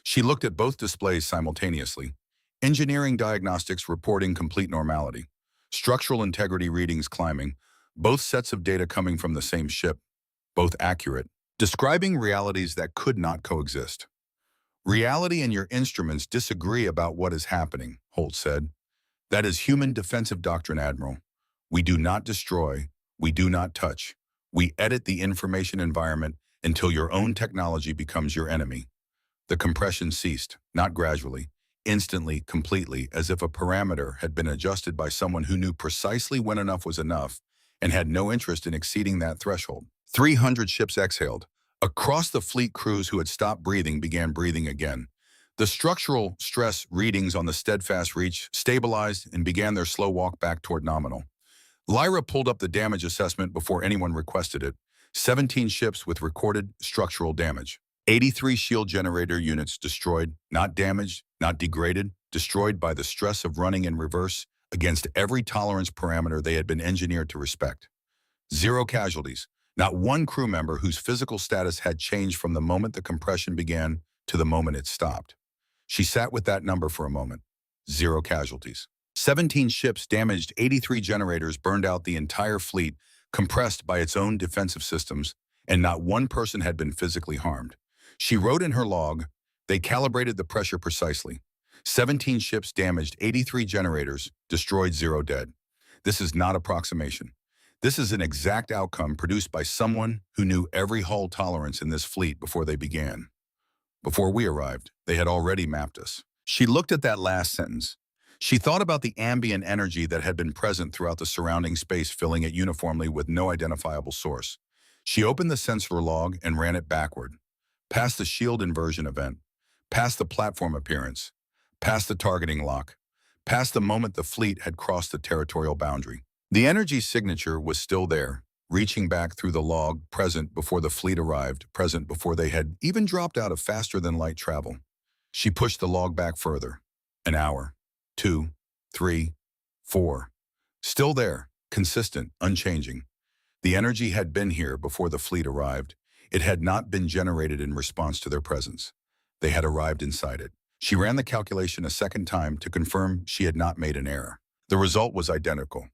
S1: She looked at both displays simultaneously. Engineering diagnostics reporting complete normality. Structural integrity readings climbing. Both sets of data coming from the same ship. Both accurate. Describing realities that could not coexist. Reality and your instruments disagree about what is happening, Holt said. That is human defensive doctrine, Admiral. We do not destroy, we do not touch. We edit the information environment until your own technology becomes your enemy. The compression ceased, not gradually, instantly, completely, as if a parameter had been adjusted by someone who knew precisely when enough was enough and had no interest in exceeding that threshold. 300 ships exhaled. Across the fleet, crews who had stopped breathing began breathing again. The structural stress readings on the steadfast reach stabilized and began their slow walk back toward nominal. Lyra pulled up the damage assessment before anyone requested it. 17 ships with recorded structural damage. 83 shield generator units destroyed, not damaged, not degraded, destroyed by the stress of running in reverse against every tolerance parameter they had been engineered to respect. 0 casualties, not one crew member whose physical status had changed from the moment the compression began to the moment it stopped. She sat with that number for a moment. 0 casualties. 17 ships damaged, 83 generators burned out the entire fleet, compressed by its own defensive systems, and not one person had been physically harmed. She wrote in her log, they calibrated the pressure precisely. 17 ships damaged, 83 generators, destroyed, 0 dead. This is not approximation. This is an exact outcome produced by someone who knew every hull tolerance in this fleet before they began. Before we arrived, they had already mapped us. She looked at that last sentence. She thought about the ambient energy that had been present throughout the surrounding space, filling it uniformly with no identifiable source. She opened the sensor log and ran it backward, past the shield inversion event, past the platform appearance, past the targeting lock, past the moment the fleet had crossed the territorial boundary. The energy signature was still there, reaching back through the log, present before the fleet arrived, present before they had even dropped out of faster-than-light travel. She pushed the log back further. An hour, 2, 3, 4. Still there, consistent, unchanging. The energy had been here before the fleet arrived. It had not been generated in response to their presence. They had arrived inside it. She ran the calculation a second time to confirm she had not made an error. The result was identical.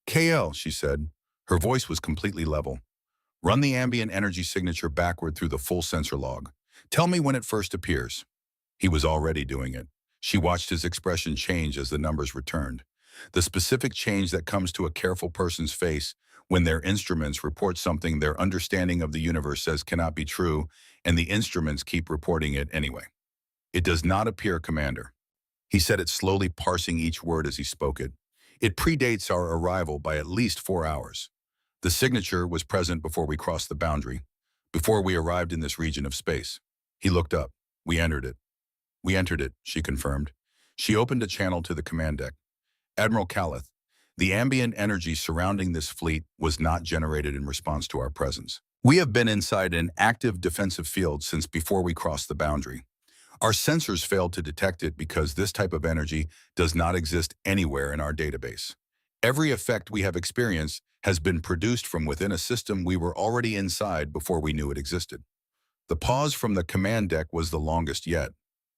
S1: KL, she said. Her voice was completely level. Run the ambient energy signature backward through the full sensor log. Tell me when it first appears. He was already doing it. She watched his expression change as the numbers returned. The specific change that comes to a careful person's face when their instruments report something their understanding of the universe says cannot be true, and the instruments keep reporting it anyway. It does not appear, Commander. He said it slowly, parsing each word as he spoke it. It predates our arrival by at least 4 hours. The signature was present before we crossed the boundary, before we arrived in this region of space. He looked up. We entered it. We entered it, she confirmed. She opened a channel to the command deck. Admiral Calith, the ambient energy surrounding this fleet was not generated in response to our presence. We have been inside an active defensive field since before we crossed the boundary. Our sensors failed to detect it because this type of energy does not exist anywhere in our database. Every effect we have experienced has been produced from within a system we were already inside before we knew it existed. The pause from the command deck was the longest yet.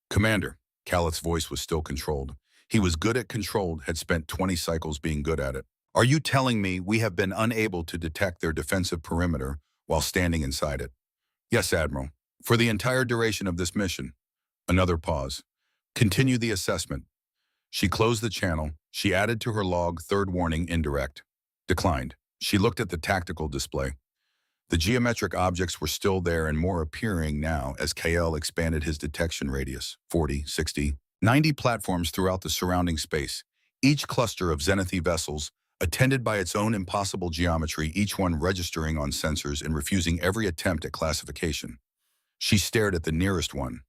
S1: Commander, Calith's voice was still controlled. He was good at controlled, had spent 20 cycles being good at it. Are you telling me we have been unable to detect their defensive perimeter while standing inside it? Yes, Admiral. For the entire duration of this mission. Another pause. Continue the assessment. She closed the channel. She added to her log, third warning, indirect. Declined. She looked at the tactical display. The geometric objects were still there and more appearing now as KL expanded his detection radius, 40, 60, 90 platforms throughout the surrounding space, each cluster of Zenithy vessels, attended by its own impossible geometry, each one registering on sensors and refusing every attempt at classification. She stared at the nearest one.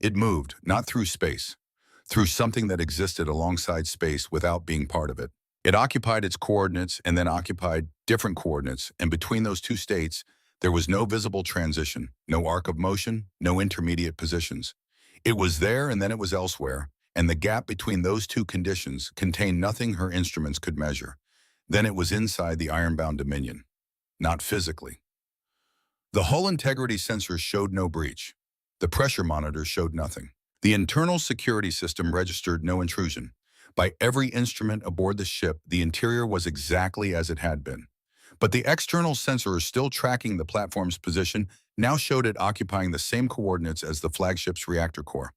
S1: It moved, not through space, through something that existed alongside space without being part of it. It occupied its coordinates and then occupied different coordinates, and between those two states, there was no visible transition, no arc of motion, no intermediate positions. It was there and then it was elsewhere, and the gap between those two conditions contained nothing her instruments could measure. Then it was inside the ironbound dominion, not physically. The hull integrity sensors showed no breach. The pressure monitors showed nothing. The internal security system registered no intrusion. By every instrument aboard the ship, the interior was exactly as it had been. But the external sensors still tracking the platform's position now showed it occupying the same coordinates as the flagship's reactor core.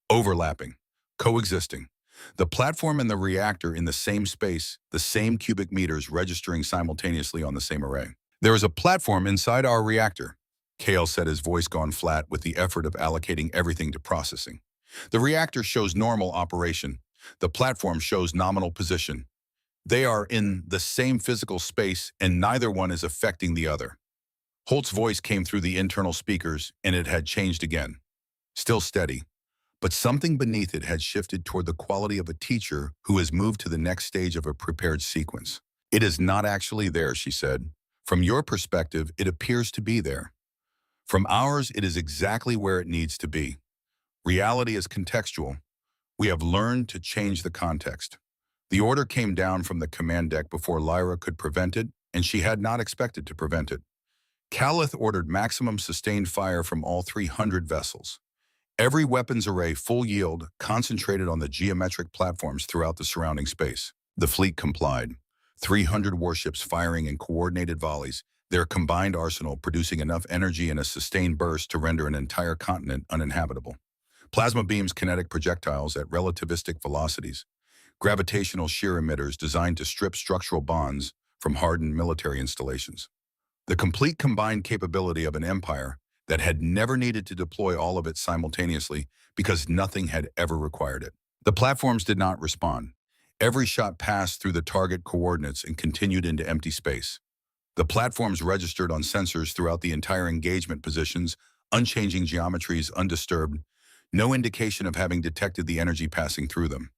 S1: Overlapping, coexisting. The platform and the reactor in the same space, the same cubic meters registering simultaneously on the same array. There is a platform inside our reactor, Kale said, his voice gone flat with the effort of allocating everything to processing. The reactor shows normal operation. The platform shows nominal position. They are in the same physical space and neither one is affecting the other. Holt's voice came through the internal speakers and it had changed again. Still steady, but something beneath it had shifted toward the quality of a teacher who has moved to the next stage of a prepared sequence. It is not actually there, she said. From your perspective, it appears to be there. From ours, it is exactly where it needs to be. Reality is contextual. We have learned to change the context. The order came down from the command deck before Lyra could prevent it, and she had not expected to prevent it. Calith ordered maximum sustained fire from all 300 vessels. Every weapons array full yield, concentrated on the geometric platforms throughout the surrounding space. The fleet complied. 300 warships firing in coordinated volleys, their combined arsenal producing enough energy in a sustained burst to render an entire continent uninhabitable. Plasma beams, kinetic projectiles at relativistic velocities, gravitational shear emitters designed to strip structural bonds from hardened military installations. The complete combined capability of an empire that had never needed to deploy all of it simultaneously because nothing had ever required it. The platforms did not respond. Every shot passed through the target coordinates and continued into empty space. The platforms registered on sensors throughout the entire engagement positions, unchanging geometries undisturbed, no indication of having detected the energy passing through them.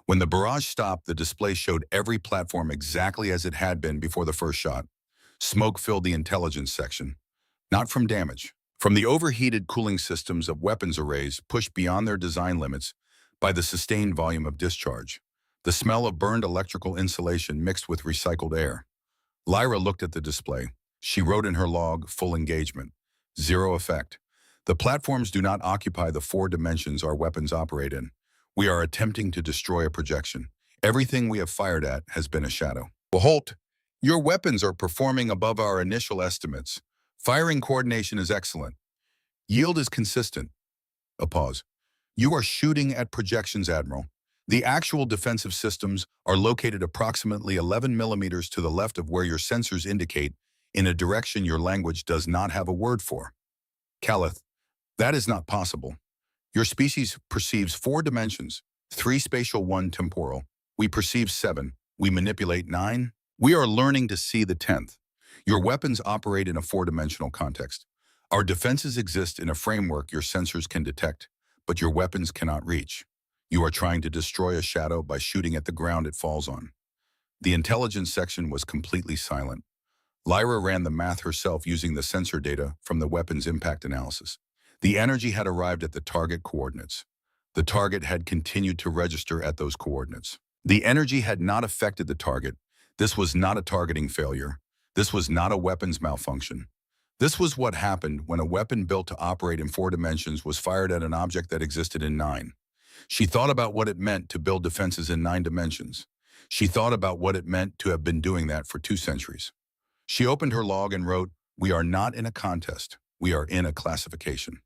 S1: When the barrage stopped, the display showed every platform exactly as it had been before the first shot. Smoke filled the intelligence section. Not from damage. From the overheated cooling systems of weapons arrays pushed beyond their design limits by the sustained volume of discharge. The smell of burned electrical insulation mixed with recycled air. Lyra looked at the display. She wrote in her log, full engagement. Zero effect. The platforms do not occupy the 4 dimensions our weapons operate in. We are attempting to destroy a projection. Everything we have fired at has been a shadow. Holt, your weapons are performing above our initial estimates. Firing coordination is excellent. Yield is consistent. A pause. You are shooting at projections, Admiral. The actual defensive systems are located approximately 11 millimeters to the left of where your sensors indicate, in a direction your language does not have a word for. Calith, that is not possible. Your species perceives 4 dimensions, 3 spatial, 1 temporal. We perceive 7. We manipulate 9. We are learning to see the 10th. Your weapons operate in a 4-dimensional context. Our defenses exist in a framework your sensors can detect, but your weapons cannot reach. You are trying to destroy a shadow by shooting at the ground it falls on. The intelligence section was completely silent. Lyra ran the math herself using the sensor data from the weapon's impact analysis. The energy had arrived at the target coordinates. The target had continued to register at those coordinates. The energy had not affected the target. This was not a targeting failure. This was not a weapons malfunction. This was what happened when a weapon built to operate in 4 dimensions was fired at an object that existed in 9. She thought about what it meant to build defenses in 9 dimensions. She thought about what it meant to have been doing that for 2 centuries. She opened her log and wrote, "We are not in a contest. We are in a classification."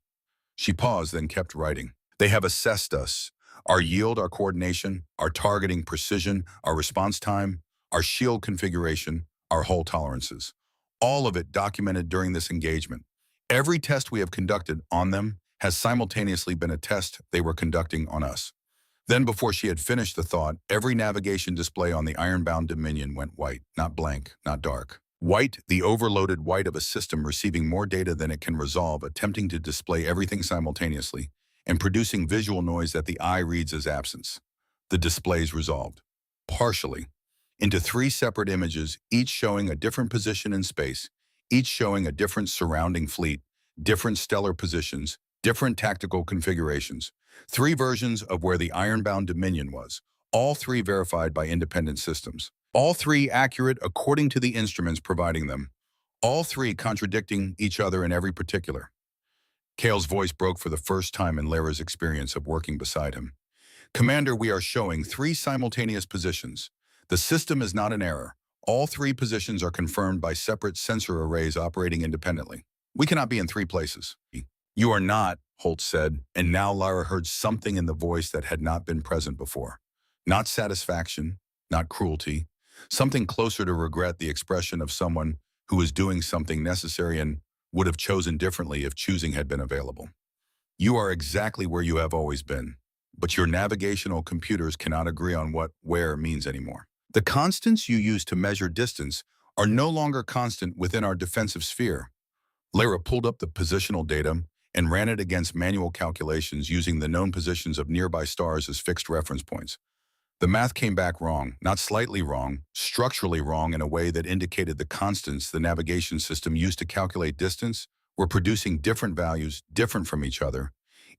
S1: She paused, then kept writing. They have assessed us. Our yield, our coordination, our targeting precision, our response time, our shield configuration, our hull tolerances. All of it documented during this engagement. Every test we have conducted on them has simultaneously been a test they were conducting on us. Then, before she had finished the thought, every navigation display on the ironbound Dominion went white, not blank, not dark. White, the overloaded white of a system receiving more data than it can resolve, attempting to display everything simultaneously, and producing visual noise that the eye reads as absence. The displays resolved, partially, into 3 separate images, each showing a different position in space, each showing a different surrounding fleet, different stellar positions, different tactical configurations. 3 versions of where the ironbound Dominion was, all 3 verified by independent systems. All 3 accurate according to the instruments providing them. All 3 contradicting each other in every particular. Kale's voice broke for the first time in Lyra's experience of working beside him. Commander, we are showing 3 simultaneous positions. The system is not in error. All 3 positions are confirmed by separate sensor arrays operating independently. We cannot be in three places. You are not, Holt said, and now Lyra heard something in the voice that had not been present before. Not satisfaction, not cruelty, something closer to regret, the expression of someone who was doing something necessary and would have chosen differently if choosing had been available. You are exactly where you have always been, but your navigational computers cannot agree on what where means anymore. The constants you use to measure distance are no longer constant within our defensive sphere. Lyra pulled up the positional data and ran it against manual calculations using the known positions of nearby stars as fixed reference points. The math came back wrong, not slightly wrong, structurally wrong in a way that indicated the constants the navigation system used to calculate distance were producing different values, different from each other,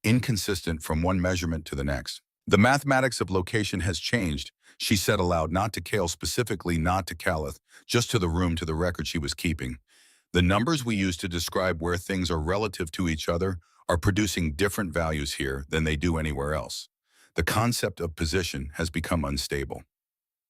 S1: inconsistent from one measurement to the next. The mathematics of location has changed, she said aloud, not to Kale specifically, not to Calith, just to the room, to the record she was keeping. The numbers we use to describe where things are relative to each other are producing different values here than they do anywhere else. The concept of position has become unstable.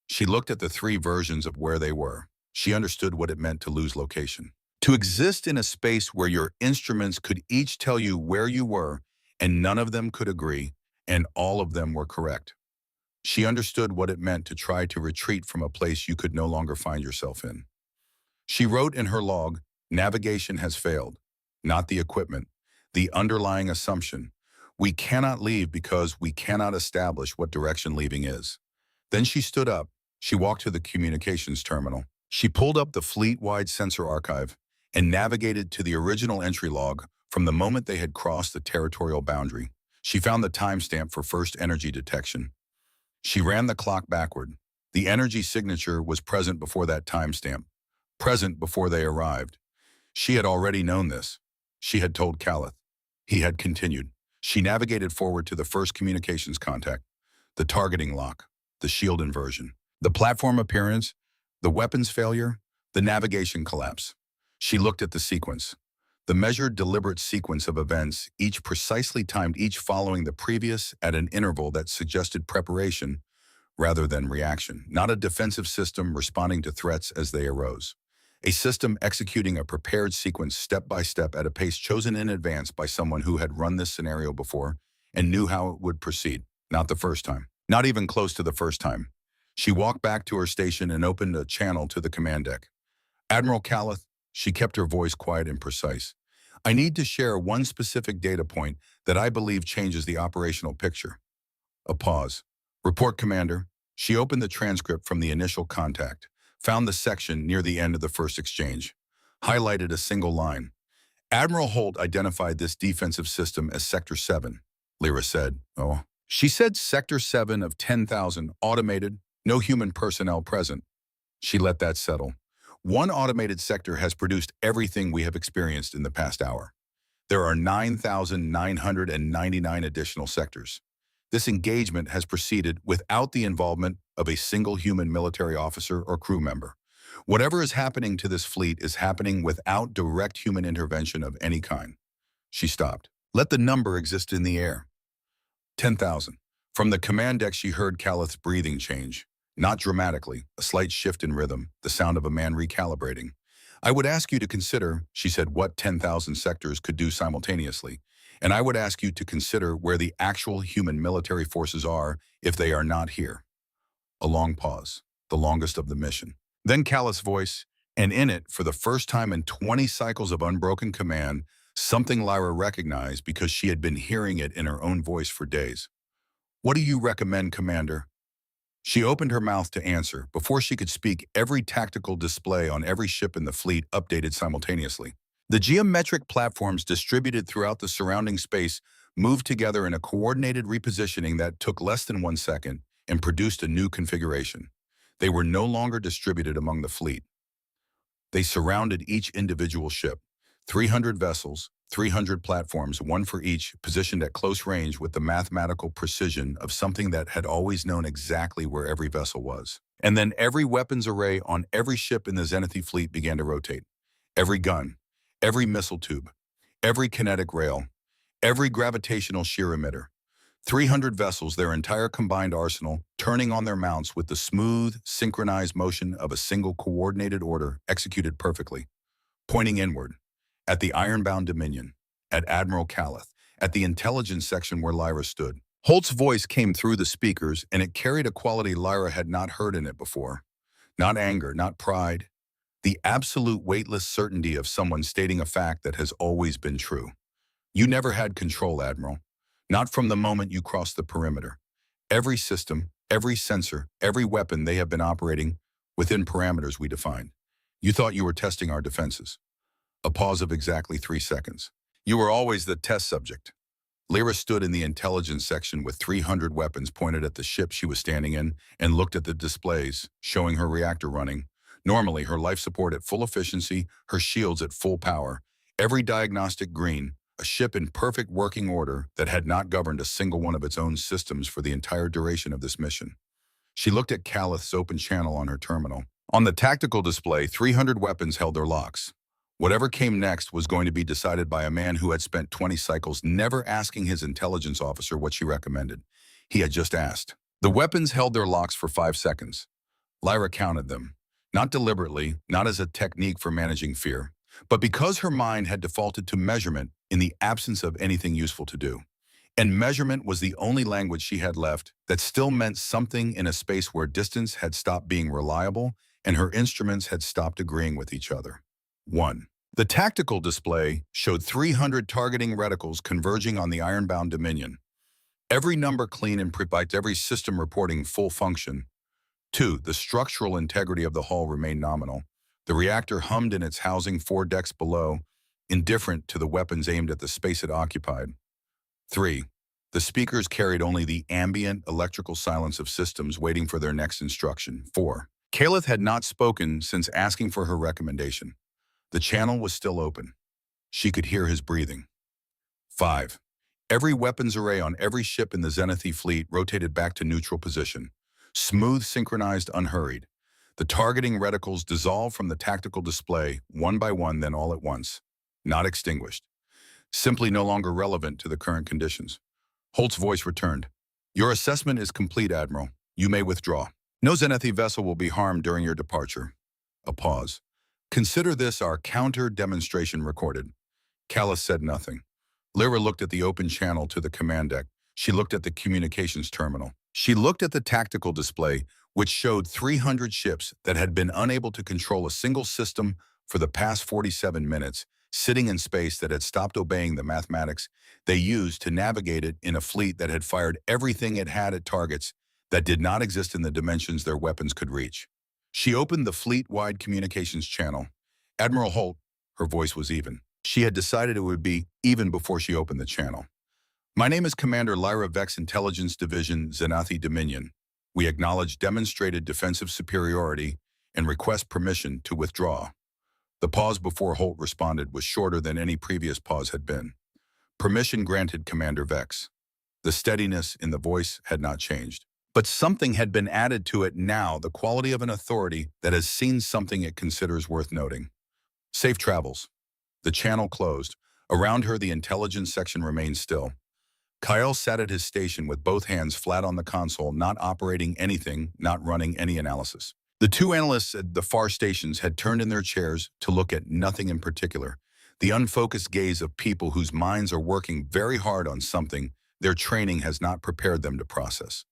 S1: She looked at the three versions of where they were. She understood what it meant to lose location. To exist in a space where your instruments could each tell you where you were, and none of them could agree, and all of them were correct. She understood what it meant to try to retreat from a place you could no longer find yourself in. She wrote in her log, "Navigation has failed, not the equipment, the underlying assumption. We cannot leave because we cannot establish what direction leaving is." Then she stood up. She walked to the communications terminal. She pulled up the fleet-wide sensor archive and navigated to the original entry log from the moment they had crossed the territorial boundary. She found the timestamp for first energy detection. She ran the clock backward. The energy signature was present before that timestamp, present before they arrived. She had already known this. She had told Calith. He had continued. She navigated forward to the first communications contact, the targeting lock, the shield inversion, the platform appearance, the weapons failure, the navigation collapse. She looked at the sequence, the measured, deliberate sequence of events, each precisely timed, each following the previous at an interval that suggested preparation rather than reaction, not a defensive system responding to threats as they arose. A system executing a prepared sequence step by step at a pace chosen in advance by someone who had run this scenario before and knew how it would proceed. Not the first time. Not even close to the first time. She walked back to her station and opened a channel to the command deck. "Admiral Calith," she kept her voice quiet and precise. "I need to share one specific data point that I believe changes the operational picture." A pause. "Report, Commander." She opened the transcript from the initial contact, found the section near the end of the first exchange, highlighted a single line. "Admiral Holt identified this defensive system as Sector 7, Lyra said. "Oh." She said Sector 7 of 10,000, automated, no human personnel present. She let that settle. One automated sector has produced everything we have experienced in the past hour. There are 9,999 additional sectors. This engagement has proceeded without the involvement of a single human military officer or crew member. Whatever is happening to this fleet is happening without direct human intervention of any kind. She stopped. Let the number exist in the air. 10,000. From the command deck she heard Calith's breathing change. Not dramatically, a slight shift in rhythm, the sound of a man recalibrating. "I would ask you to consider," she said, "what 10,000 sectors could do simultaneously. And I would ask you to consider where the actual human military forces are if they are not here." A long pause, the longest of the mission. Then Calith's voice, and in it, for the first time in 20 cycles of unbroken command, something Lyra recognized because she had been hearing it in her own voice for days. "What do you recommend, Commander?" She opened her mouth to answer. Before she could speak, every tactical display on every ship in the fleet updated simultaneously. The geometric platforms distributed throughout the surrounding space moved together in a coordinated repositioning that took less than 1 second and produced a new configuration. They were no longer distributed among the fleet. They surrounded each individual ship. 300 vessels, 300 platforms, one for each, positioned at close range with the mathematical precision of something that had always known exactly where every vessel was. And then every weapons array on every ship in the Zenith fleet began to rotate. Every gun, every missile tube, every kinetic rail, every gravitational shear emitter. 300 vessels, their entire combined arsenal, turning on their mounts with the smooth, synchronized motion of a single coordinated order executed perfectly, pointing inward. at the Ironbound Dominion, at Admiral Callith, at the intelligence section where Lyra stood. Holt's voice came through the speakers, and it carried a quality Lyra had not heard in it before. Not anger, not pride. The absolute weightless certainty of someone stating a fact that has always been true. You never had control, Admiral. Not from the moment you crossed the perimeter. Every system, every sensor, every weapon they have been operating within parameters we defined. You thought you were testing our defenses. A pause of exactly 3 seconds. You were always the test subject. Lyra stood in the intelligence section with 300 weapons pointed at the ship she was standing in and looked at the displays, showing her reactor running. Normally, her life support at full efficiency, her shields at full power, every diagnostic green, a ship in perfect working order that had not governed a single one of its own systems for the entire duration of this mission. She looked at Callith's open channel on her terminal. On the tactical display, 300 weapons held their locks. Whatever came next was going to be decided by a man who had spent 20 cycles never asking his intelligence officer what she recommended. He had just asked. The weapons held their locks for 5 seconds. Lyra counted them. Not deliberately, not as a technique for managing fear, but because her mind had defaulted to measurement in the absence of anything useful to do. And measurement was the only language she had left that still meant something in a space where distance had stopped being reliable and her instruments had stopped agreeing with each other. 1. The tactical display showed 300 targeting reticles converging on the Ironbound Dominion. Every number clean and precise, every system reporting full function. 2. The structural integrity of the hull remained nominal. The reactor hummed in its housing 4 decks below, indifferent to the weapons aimed at the space it occupied. 3. The speakers carried only the ambient electrical silence of systems waiting for their next instruction. 4. Callith had not spoken since asking for her recommendation. The channel was still open. She could hear his breathing. 5. Every weapons array on every ship in the Zenithite fleet rotated back to neutral position. Smooth, synchronized, unhurried. The targeting reticles dissolved from the tactical display, one by one, then all at once. Not extinguished. Simply no longer relevant to the current conditions. Holt's voice returned. Your assessment is complete, Admiral. You may withdraw. No Zenithite vessel will be harmed during your departure. A pause. Consider this our counter-demonstration recorded. Callith said nothing. Lyra looked at the open channel to the command deck. She looked at the communications terminal. She looked at the tactical display, which showed 300 ships that had been unable to control a single system for the past 47 minutes, sitting in space that had stopped obeying the mathematics they used to navigate it in a fleet that had fired everything it had at targets that did not exist in the dimensions their weapons could reach. She opened the fleet-wide communications channel. Admiral Holt, her voice was even. She had decided it would be even before she opened the channel. My name is Commander Lyra Vex, Intelligence Division, Zenithite Dominion. We acknowledge demonstrated defensive superiority and request permission to withdraw. The pause before Holt responded was shorter than any previous pause had been. Permission granted, Commander Vex. The steadiness in the voice had not changed. But something had been added to it now, the quality of an authority that has seen something it considers worth noting. Safe travels. The channel closed. Around her, the intelligence section remained still. Kyle sat at his station with both hands flat on the console, not operating anything, not running any analysis. The 2 analysts at the far stations had turned in their chairs to look at nothing in particular, the unfocused gaze of people whose minds are working very hard on something their training has not prepared them to process.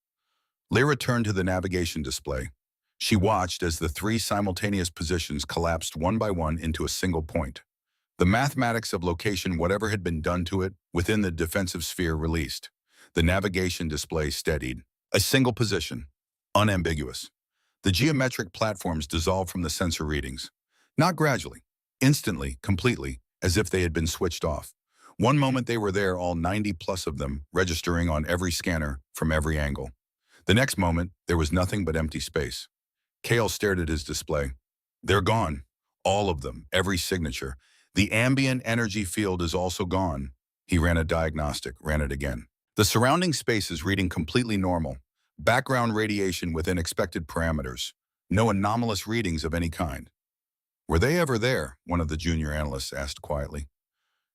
S1: Lyra turned to the navigation display. She watched as the 3 simultaneous positions collapsed one by one into a single point. The mathematics of location, whatever had been done to it, within the defensive sphere released. The navigation display steadied. A single position. Unambiguous. The geometric platforms dissolved from the sensor readings. Not gradually. Instantly, completely, as if they had been switched off. One moment they were there, all 90 plus of them, registering on every scanner from every angle. The next moment, there was nothing but empty space. Kale stared at his display. They're gone. All of them, every signature. The ambient energy field is also gone. He ran a diagnostic, ran it again. The surrounding space is reading completely normal. Background radiation within expected parameters. No anomalous readings of any kind. Were they ever there? One of the junior analysts asked quietly.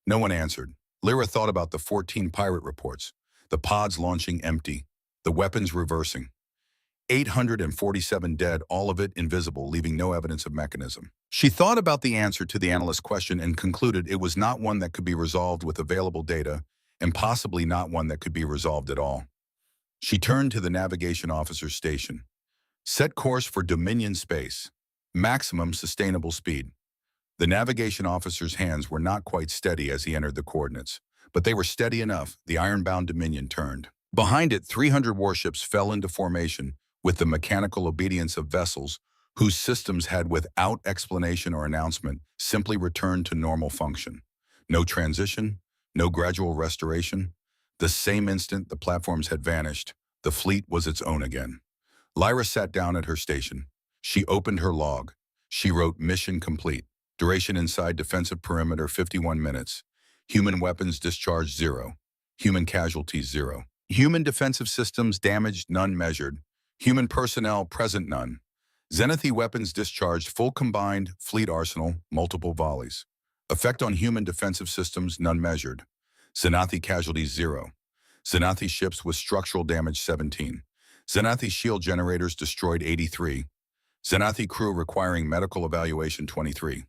S1: No one answered. Lyra thought about the 14 pirate reports. The pods launching empty. The weapons reversing. 847 dead, all of it invisible, leaving no evidence of mechanism. She thought about the answer to the analyst's question and concluded it was not one that could be resolved with available data, and possibly not one that could be resolved at all. She turned to the navigation officer's station. Set course for Dominion space. Maximum sustainable speed. The navigation officer's hands were not quite steady as he entered the coordinates, but they were steady enough. The iron-bound Dominion turned. Behind it, 300 warships fell into formation with the mechanical obedience of vessels whose systems had, without explanation or announcement, simply returned to normal function. No transition, no gradual restoration. The same instant the platforms had vanished, the fleet was its own again. Lyra sat down at her station. She opened her log. She wrote mission complete. Duration inside defensive perimeter 51 minutes. Human weapons discharged 0. Human casualties 0. Human defensive systems damaged none measured. Human personnel present none. Zenithy weapons discharged full combined fleet arsenal multiple volleys. Effect on human defensive systems none measured. Zenithy casualties 0. Zenithy ships with structural damage 17. Zenithy shield generators destroyed 83. Zenithy crew requiring medical evaluation 23.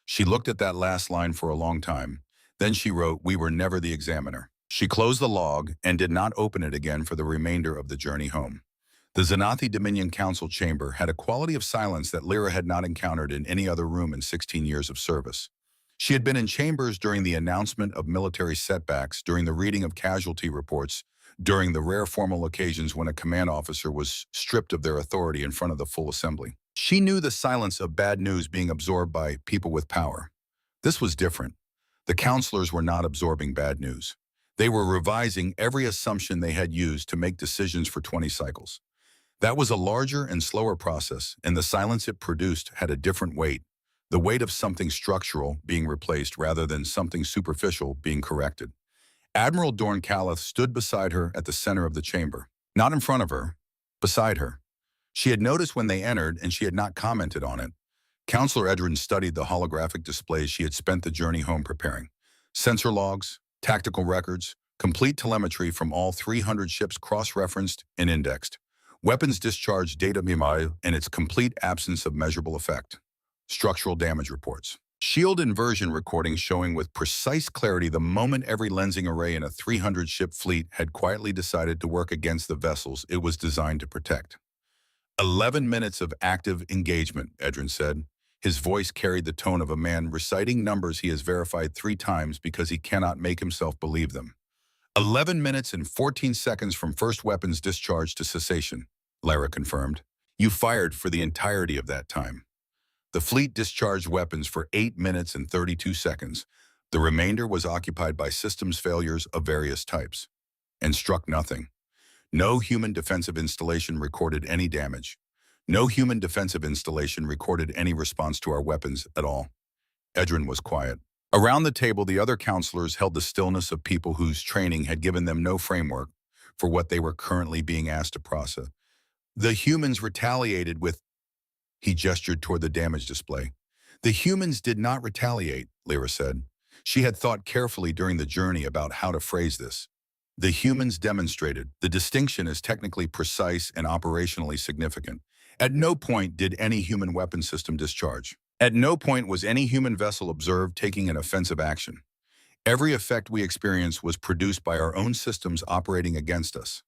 S1: She looked at that last line for a long time. Then she wrote, "We were never the examiner." She closed the log and did not open it again for the remainder of the journey home. The Zenithy Dominion Council chamber had a quality of silence that Lyra had not encountered in any other room in 16 years of service. She had been in chambers during the announcement of military setbacks, during the reading of casualty reports, during the rare formal occasions when a command officer was stripped of their authority in front of the full assembly. She knew the silence of bad news being absorbed by people with power. This was different. The counselors were not absorbing bad news. They were revising every assumption they had used to make decisions for 20 cycles. That was a larger and slower process, and the silence it produced had a different weight. The weight of something structural being replaced rather than something superficial being corrected. Admiral Dorn Callith stood beside her at the center of the chamber. Not in front of her, beside her. She had noticed when they entered, and she had not commented on it. Counselor Edrin studied the holographic displays she had spent the journey home preparing. Sensor logs, tactical records, complete telemetry from all 300 ships cross-referenced and indexed. Weapons discharge data memory and its complete absence of measurable effect. Structural damage reports. Shield inversion recordings showing with precise clarity the moment every lensing array in a 300-ship fleet had quietly decided to work against the vessels it was designed to protect. 11 minutes of active engagement, Edrin said. His voice carried the tone of a man reciting numbers he has verified 3 times because he cannot make himself believe them. 11 minutes and 14 seconds from first weapons discharge to cessation, Lyra confirmed. You fired for the entirety of that time. The fleet discharged weapons for 8 minutes and 32 seconds. The remainder was occupied by systems failures of various types, and struck nothing. No human defensive installation recorded any damage. No human defensive installation recorded any response to our weapons at all. Edrin was quiet. Around the table, the other counselors held the stillness of people whose training had given them no framework for what they were currently being asked to process. The humans retaliated with... He gestured toward the damage display. The humans did not retaliate, Lyra said. She had thought carefully during the journey about how to phrase this. The humans demonstrated. The distinction is technically precise and operationally significant. At no point did any human weapon system discharge. At no point was any human vessel observed taking an offensive action. Every effect we experienced was produced by our own systems operating against us.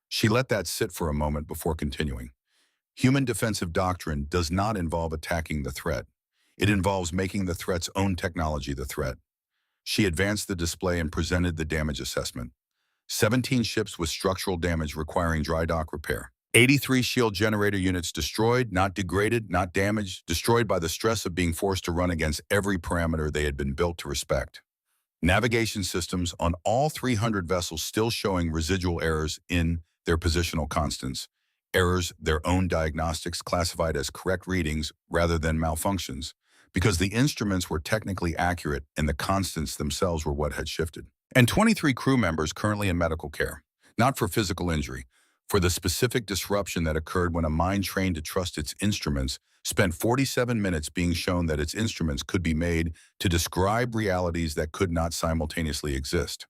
S1: She let that sit for a moment before continuing. Human defensive doctrine does not involve attacking the threat. It involves making the threat's own technology the threat. She advanced the display and presented the damage assessment. 17 ships with structural damage requiring dry dock repair. 83 shield generator units destroyed, not degraded, not damaged, destroyed by the stress of being forced to run against every parameter they had been built to respect. Navigation systems on all 300 vessels still showing residual errors in their positional constants. Errors, their own diagnostics classified as correct readings rather than malfunctions, because the instruments were technically accurate and the constants themselves were what had shifted. And 23 crew members currently in medical care, not for physical injury, for the specific disruption that occurred when a mind trained to trust its instruments spent 47 minutes being shown that its instruments could be made to describe realities that could not simultaneously exist.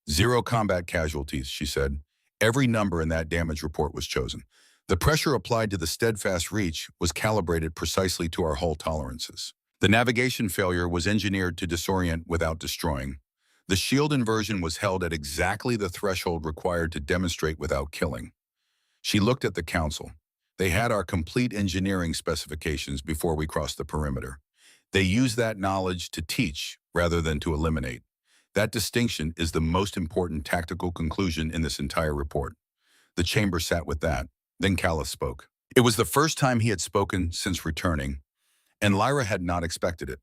S1: 0 combat casualties, she said. Every number in that damage report was chosen. The pressure applied to the steadfast reach was calibrated precisely to our hull tolerances. The navigation failure was engineered to disorient without destroying. The shield inversion was held at exactly the threshold required to demonstrate without killing. She looked at the council. They had our complete engineering specifications before we crossed the perimeter. They used that knowledge to teach rather than to eliminate. That distinction is the most important tactical conclusion in this entire report. The chamber sat with that. Then Callus spoke. It was the first time he had spoken since returning, and Lyra had not expected it.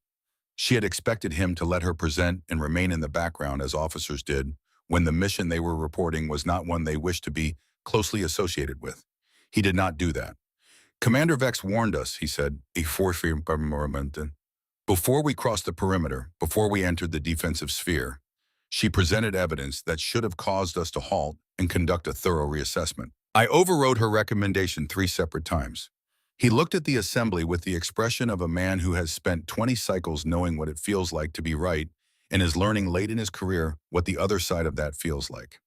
S1: She had expected him to let her present and remain in the background as officers did when the mission they were reporting was not one they wished to be closely associated with. He did not do that. Commander Vex warned us, he said, before we crossed the perimeter, before we entered the defensive sphere. She presented evidence that should have caused us to halt and conduct a thorough reassessment. I overrode her recommendation 3 separate times. He looked at the assembly with the expression of a man who has spent 20 cycles knowing what it feels like to be right and is learning late in his career what the other side of that feels like.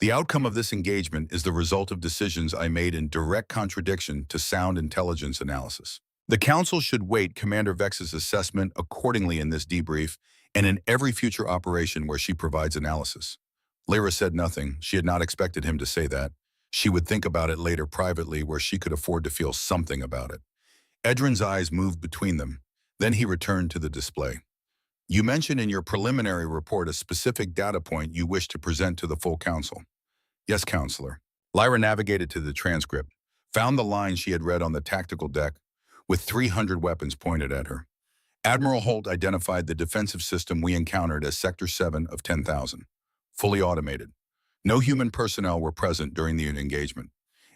S1: The outcome of this engagement is the result of decisions I made in direct contradiction to sound intelligence analysis. The Council should weight Commander Vex's assessment accordingly in this debrief and in every future operation where she provides analysis. Lyra said nothing. She had not expected him to say that. She would think about it later privately where she could afford to feel something about it. Edrin's eyes moved between them. Then he returned to the display. You mentioned in your preliminary report a specific data point you wish to present to the full council. Yes, Counselor. Lyra navigated to the transcript, found the line she had read on the tactical deck, with 300 weapons pointed at her. Admiral Holt identified the defensive system we encountered as Sector 7 of 10,000, fully automated. No human personnel were present during the engagement.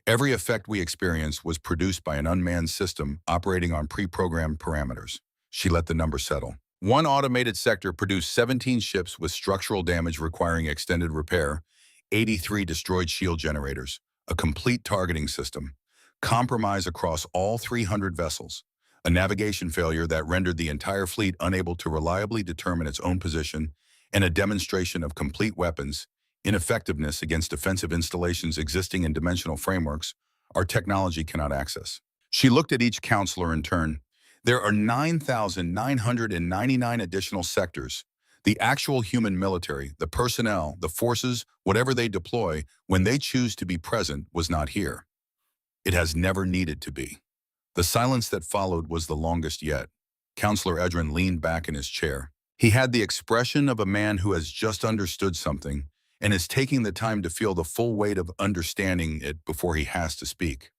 S1: Every effect we experienced was produced by an unmanned system operating on pre-programmed parameters. She let the number settle. One automated sector produced 17 ships with structural damage requiring extended repair, 83 destroyed shield generators, a complete targeting system, compromise across all 300 vessels, a navigation failure that rendered the entire fleet unable to reliably determine its own position, and a demonstration of complete weapons, ineffectiveness against defensive installations existing in dimensional frameworks our technology cannot access. She looked at each counselor in turn. There are 9,999 additional sectors. The actual human military, the personnel, the forces, whatever they deploy, when they choose to be present, was not here. It has never needed to be. The silence that followed was the longest yet. Counselor Edrin leaned back in his chair. He had the expression of a man who has just understood something and is taking the time to feel the full weight of understanding it before he has to speak.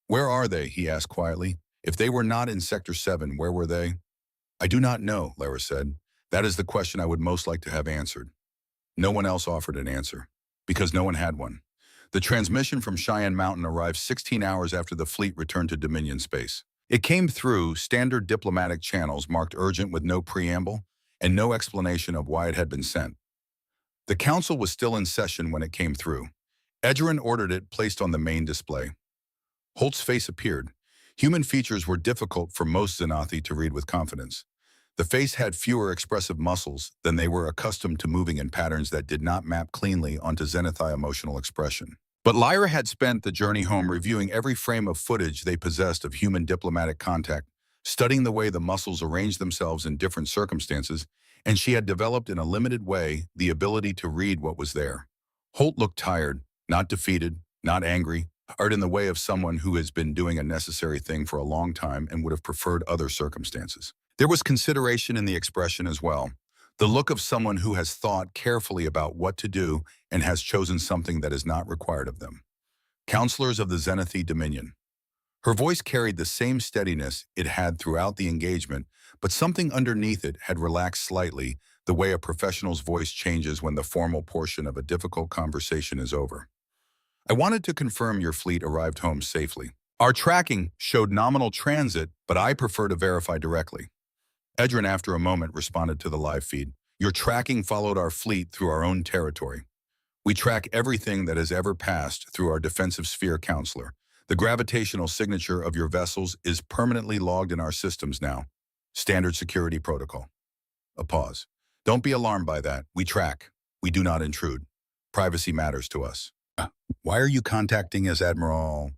S1: Where are they? He asked quietly. If they were not in Sector 7, where were they? I do not know, Lyra said. That is the question I would most like to have answered. No one else offered an answer, because no one had one. The transmission from Cheyenne Mountain arrived 16 hours after the fleet returned to Dominion space. It came through standard diplomatic channels marked urgent with no preamble and no explanation of why it had been sent. The council was still in session when it came through. Edrin ordered it placed on the main display. Holt's face appeared. Human features were difficult for most Xanathi to read with confidence. The face had fewer expressive muscles than they were accustomed to moving in patterns that did not map cleanly onto Xanathi emotional expression. But Lyra had spent the journey home reviewing every frame of footage they possessed of human diplomatic contact, studying the way the muscles arranged themselves in different circumstances, and she had developed in a limited way the ability to read what was there. Holt looked tired, not defeated, not angry, tired in the way of someone who has been doing a necessary thing for a long time and would have preferred other circumstances. There was consideration in the expression as well, the look of someone who has thought carefully about what to do and has chosen something that is not required of them. Counselors of the Xanathi Dominion. Her voice carried the same steadiness it had throughout the engagement, but something underneath it had relaxed slightly, the way a professional's voice changes when the formal portion of a difficult conversation is over. I wanted to confirm your fleet arrived home safely. Our tracking showed nominal transit, but I prefer to verify directly. Edrin, after a moment, responded to the live feed. Your tracking followed our fleet through our own territory. We track everything that has ever passed through our defensive sphere counselor. The gravitational signature of your vessels is permanently logged in our systems now. Standard security protocol. A pause. Don't be alarmed by that. We track. We do not intrude. Privacy matters to us. Why are you contacting us, Admiral?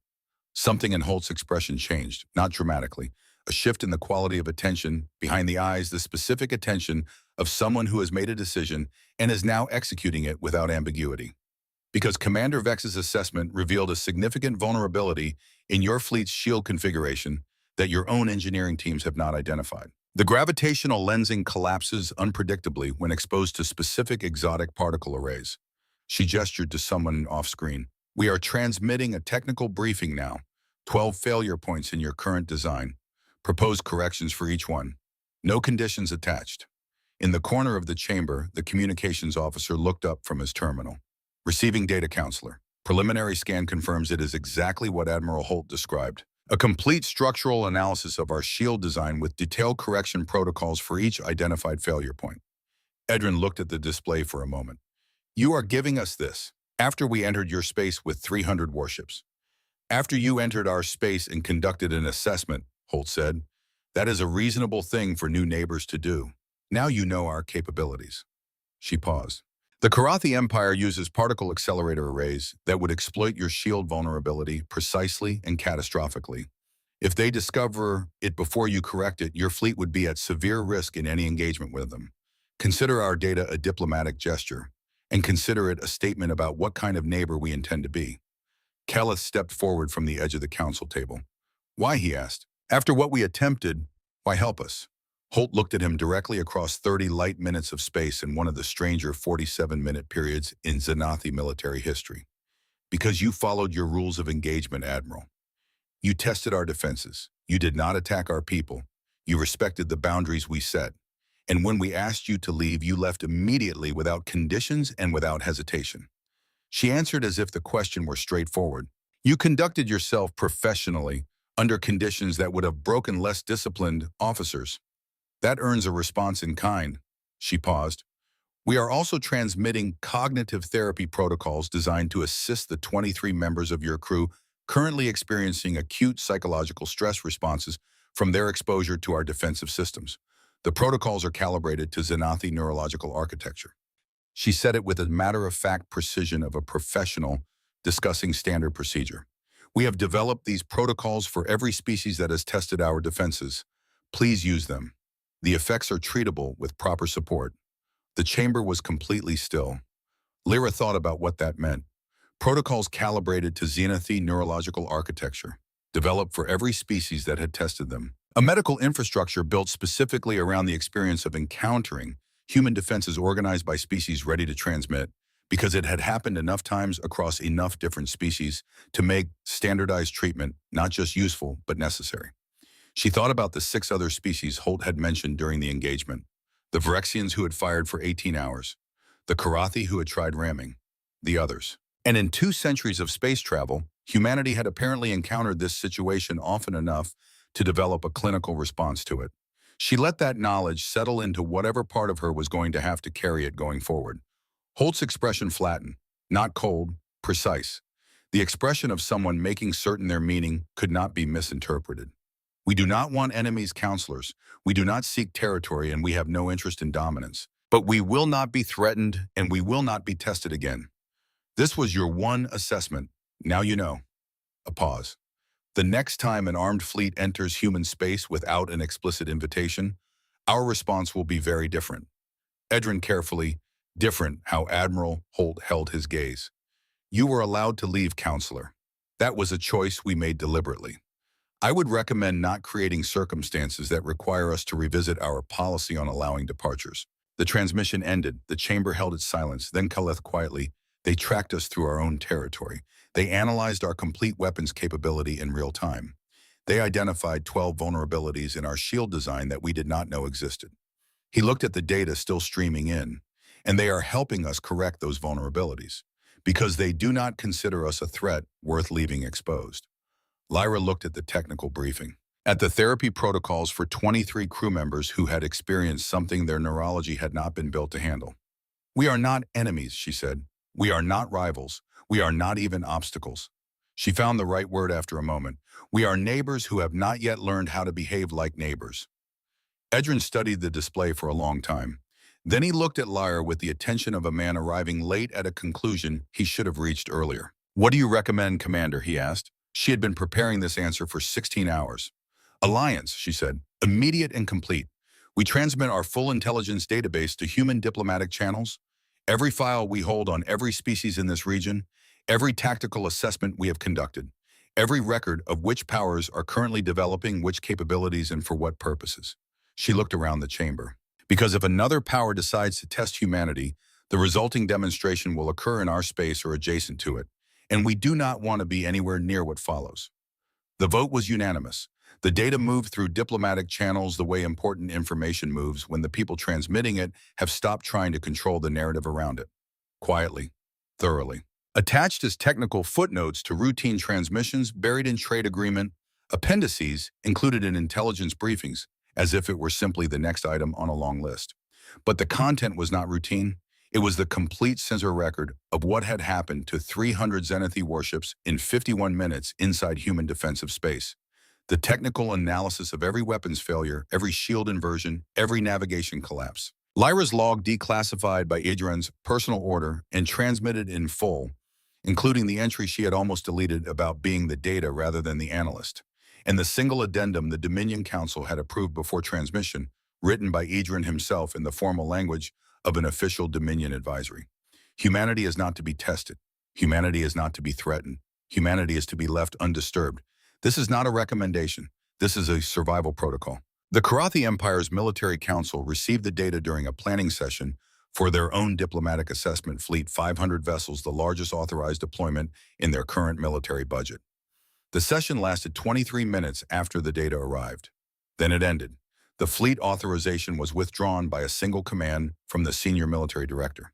S1: Something in Holt's expression changed, not dramatically. A shift in the quality of attention, behind the eyes, the specific attention of someone who has made a decision and is now executing it without ambiguity. Because Commander Vex's assessment revealed a significant vulnerability in your fleet's shield configuration that your own engineering teams have not identified. The gravitational lensing collapses unpredictably when exposed to specific exotic particle arrays. She gestured to someone off-screen. We are transmitting a technical briefing now. 12 failure points in your current design. Proposed corrections for each one. No conditions attached. In the corner of the chamber, the communications officer looked up from his terminal. Receiving data, counselor. Preliminary scan confirms it is exactly what Admiral Holt described. A complete structural analysis of our shield design with detailed correction protocols for each identified failure point. Edrin looked at the display for a moment. You are giving us this after we entered your space with 300 warships. After you entered our space and conducted an assessment, Holt said. That is a reasonable thing for new neighbors to do. Now you know our capabilities. She paused. The Karathi Empire uses particle accelerator arrays that would exploit your shield vulnerability precisely and catastrophically. If they discover it before you correct it, your fleet would be at severe risk in any engagement with them. Consider our data a diplomatic gesture, and consider it a statement about what kind of neighbor we intend to be. Kelleth stepped forward from the edge of the council table. Why, he asked. After what we attempted, why help us? Holt looked at him directly across 30 light minutes of space in one of the stranger 47-minute periods in Xanathi military history. Because you followed your rules of engagement, Admiral. You tested our defenses. You did not attack our people. You respected the boundaries we set. And when we asked you to leave, you left immediately without conditions and without hesitation. She answered as if the question were straightforward. You conducted yourself professionally under conditions that would have broken less disciplined officers. That earns a response in kind. She paused. We are also transmitting cognitive therapy protocols designed to assist the 23 members of your crew currently experiencing acute psychological stress responses from their exposure to our defensive systems. The protocols are calibrated to Xanathi neurological architecture. She said it with a matter-of-fact precision of a professional discussing standard procedure. We have developed these protocols for every species that has tested our defenses. Please use them. The effects are treatable with proper support. The chamber was completely still. Lyra thought about what that meant. Protocols calibrated to Xanathi neurological architecture, developed for every species that had tested them. A medical infrastructure built specifically around the experience of encountering human defenses organized by species ready to transmit, because it had happened enough times across enough different species to make standardized treatment not just useful, but necessary. She thought about the 6 other species Holt had mentioned during the engagement. The Phyrexians who had fired for 18 hours. The Karathi who had tried ramming. The others. And in 2 centuries of space travel, humanity had apparently encountered this situation often enough to develop a clinical response to it. She let that knowledge settle into whatever part of her was going to have to carry it going forward. Holt's expression flattened, not cold, precise. The expression of someone making certain their meaning could not be misinterpreted. We do not want enemies, counselors. We do not seek territory, and we have no interest in dominance. But we will not be threatened, and we will not be tested again. This was your one assessment. Now you know. A pause. The next time an armed fleet enters human space without an explicit invitation, our response will be very different. Edrin carefully, different how Admiral Holt held his gaze. You were allowed to leave, counselor. That was a choice we made deliberately. I would recommend not creating circumstances that require us to revisit our policy on allowing departures. The transmission ended. The chamber held its silence. Then Kelleth quietly, they tracked us through our own territory. They analyzed our complete weapons capability in real time. They identified 12 vulnerabilities in our shield design that we did not know existed. He looked at the data still streaming in, and they are helping us correct those vulnerabilities because they do not consider us a threat worth leaving exposed. Lyra looked at the technical briefing, at the therapy protocols for 23 crew members who had experienced something their neurology had not been built to handle. We are not enemies, she said. We are not rivals. We are not even obstacles. She found the right word after a moment. We are neighbors who have not yet learned how to behave like neighbors. Edrin studied the display for a long time. Then he looked at Lyra with the attention of a man arriving late at a conclusion he should have reached earlier. What do you recommend, Commander? He asked. She had been preparing this answer for 16 hours. Alliance, she said, immediate and complete. We transmit our full intelligence database to human diplomatic channels. Every file we hold on every species in this region, every tactical assessment we have conducted, every record of which powers are currently developing which capabilities and for what purposes. She looked around the chamber. Because if another power decides to test humanity, the resulting demonstration will occur in our space or adjacent to it, and we do not want to be anywhere near what follows. The vote was unanimous. The data moved through diplomatic channels the way important information moves when the people transmitting it have stopped trying to control the narrative around it. Quietly, thoroughly. Attached as technical footnotes to routine transmissions buried in trade agreement, appendices included in intelligence briefings, as if it were simply the next item on a long list. But the content was not routine. It was the complete sensor record of what had happened to 300 Zenith warships in 51 minutes inside human defensive space. The technical analysis of every weapons failure, every shield inversion, every navigation collapse. Lyra's log declassified by Idren's personal order and transmitted in full, including the entry she had almost deleted about being the data rather than the analyst, and the single addendum the Dominion Council had approved before transmission, written by Idren himself in the formal language of an official Dominion advisory. Humanity is not to be tested. Humanity is not to be threatened. Humanity is to be left undisturbed. This is not a recommendation. This is a survival protocol. The Karathi Empire's Military Council received the data during a planning session for their own diplomatic assessment fleet, 500 vessels, the largest authorized deployment in their current military budget. The session lasted 23 minutes after the data arrived. Then it ended. The fleet authorization was withdrawn by a single command from the senior military director.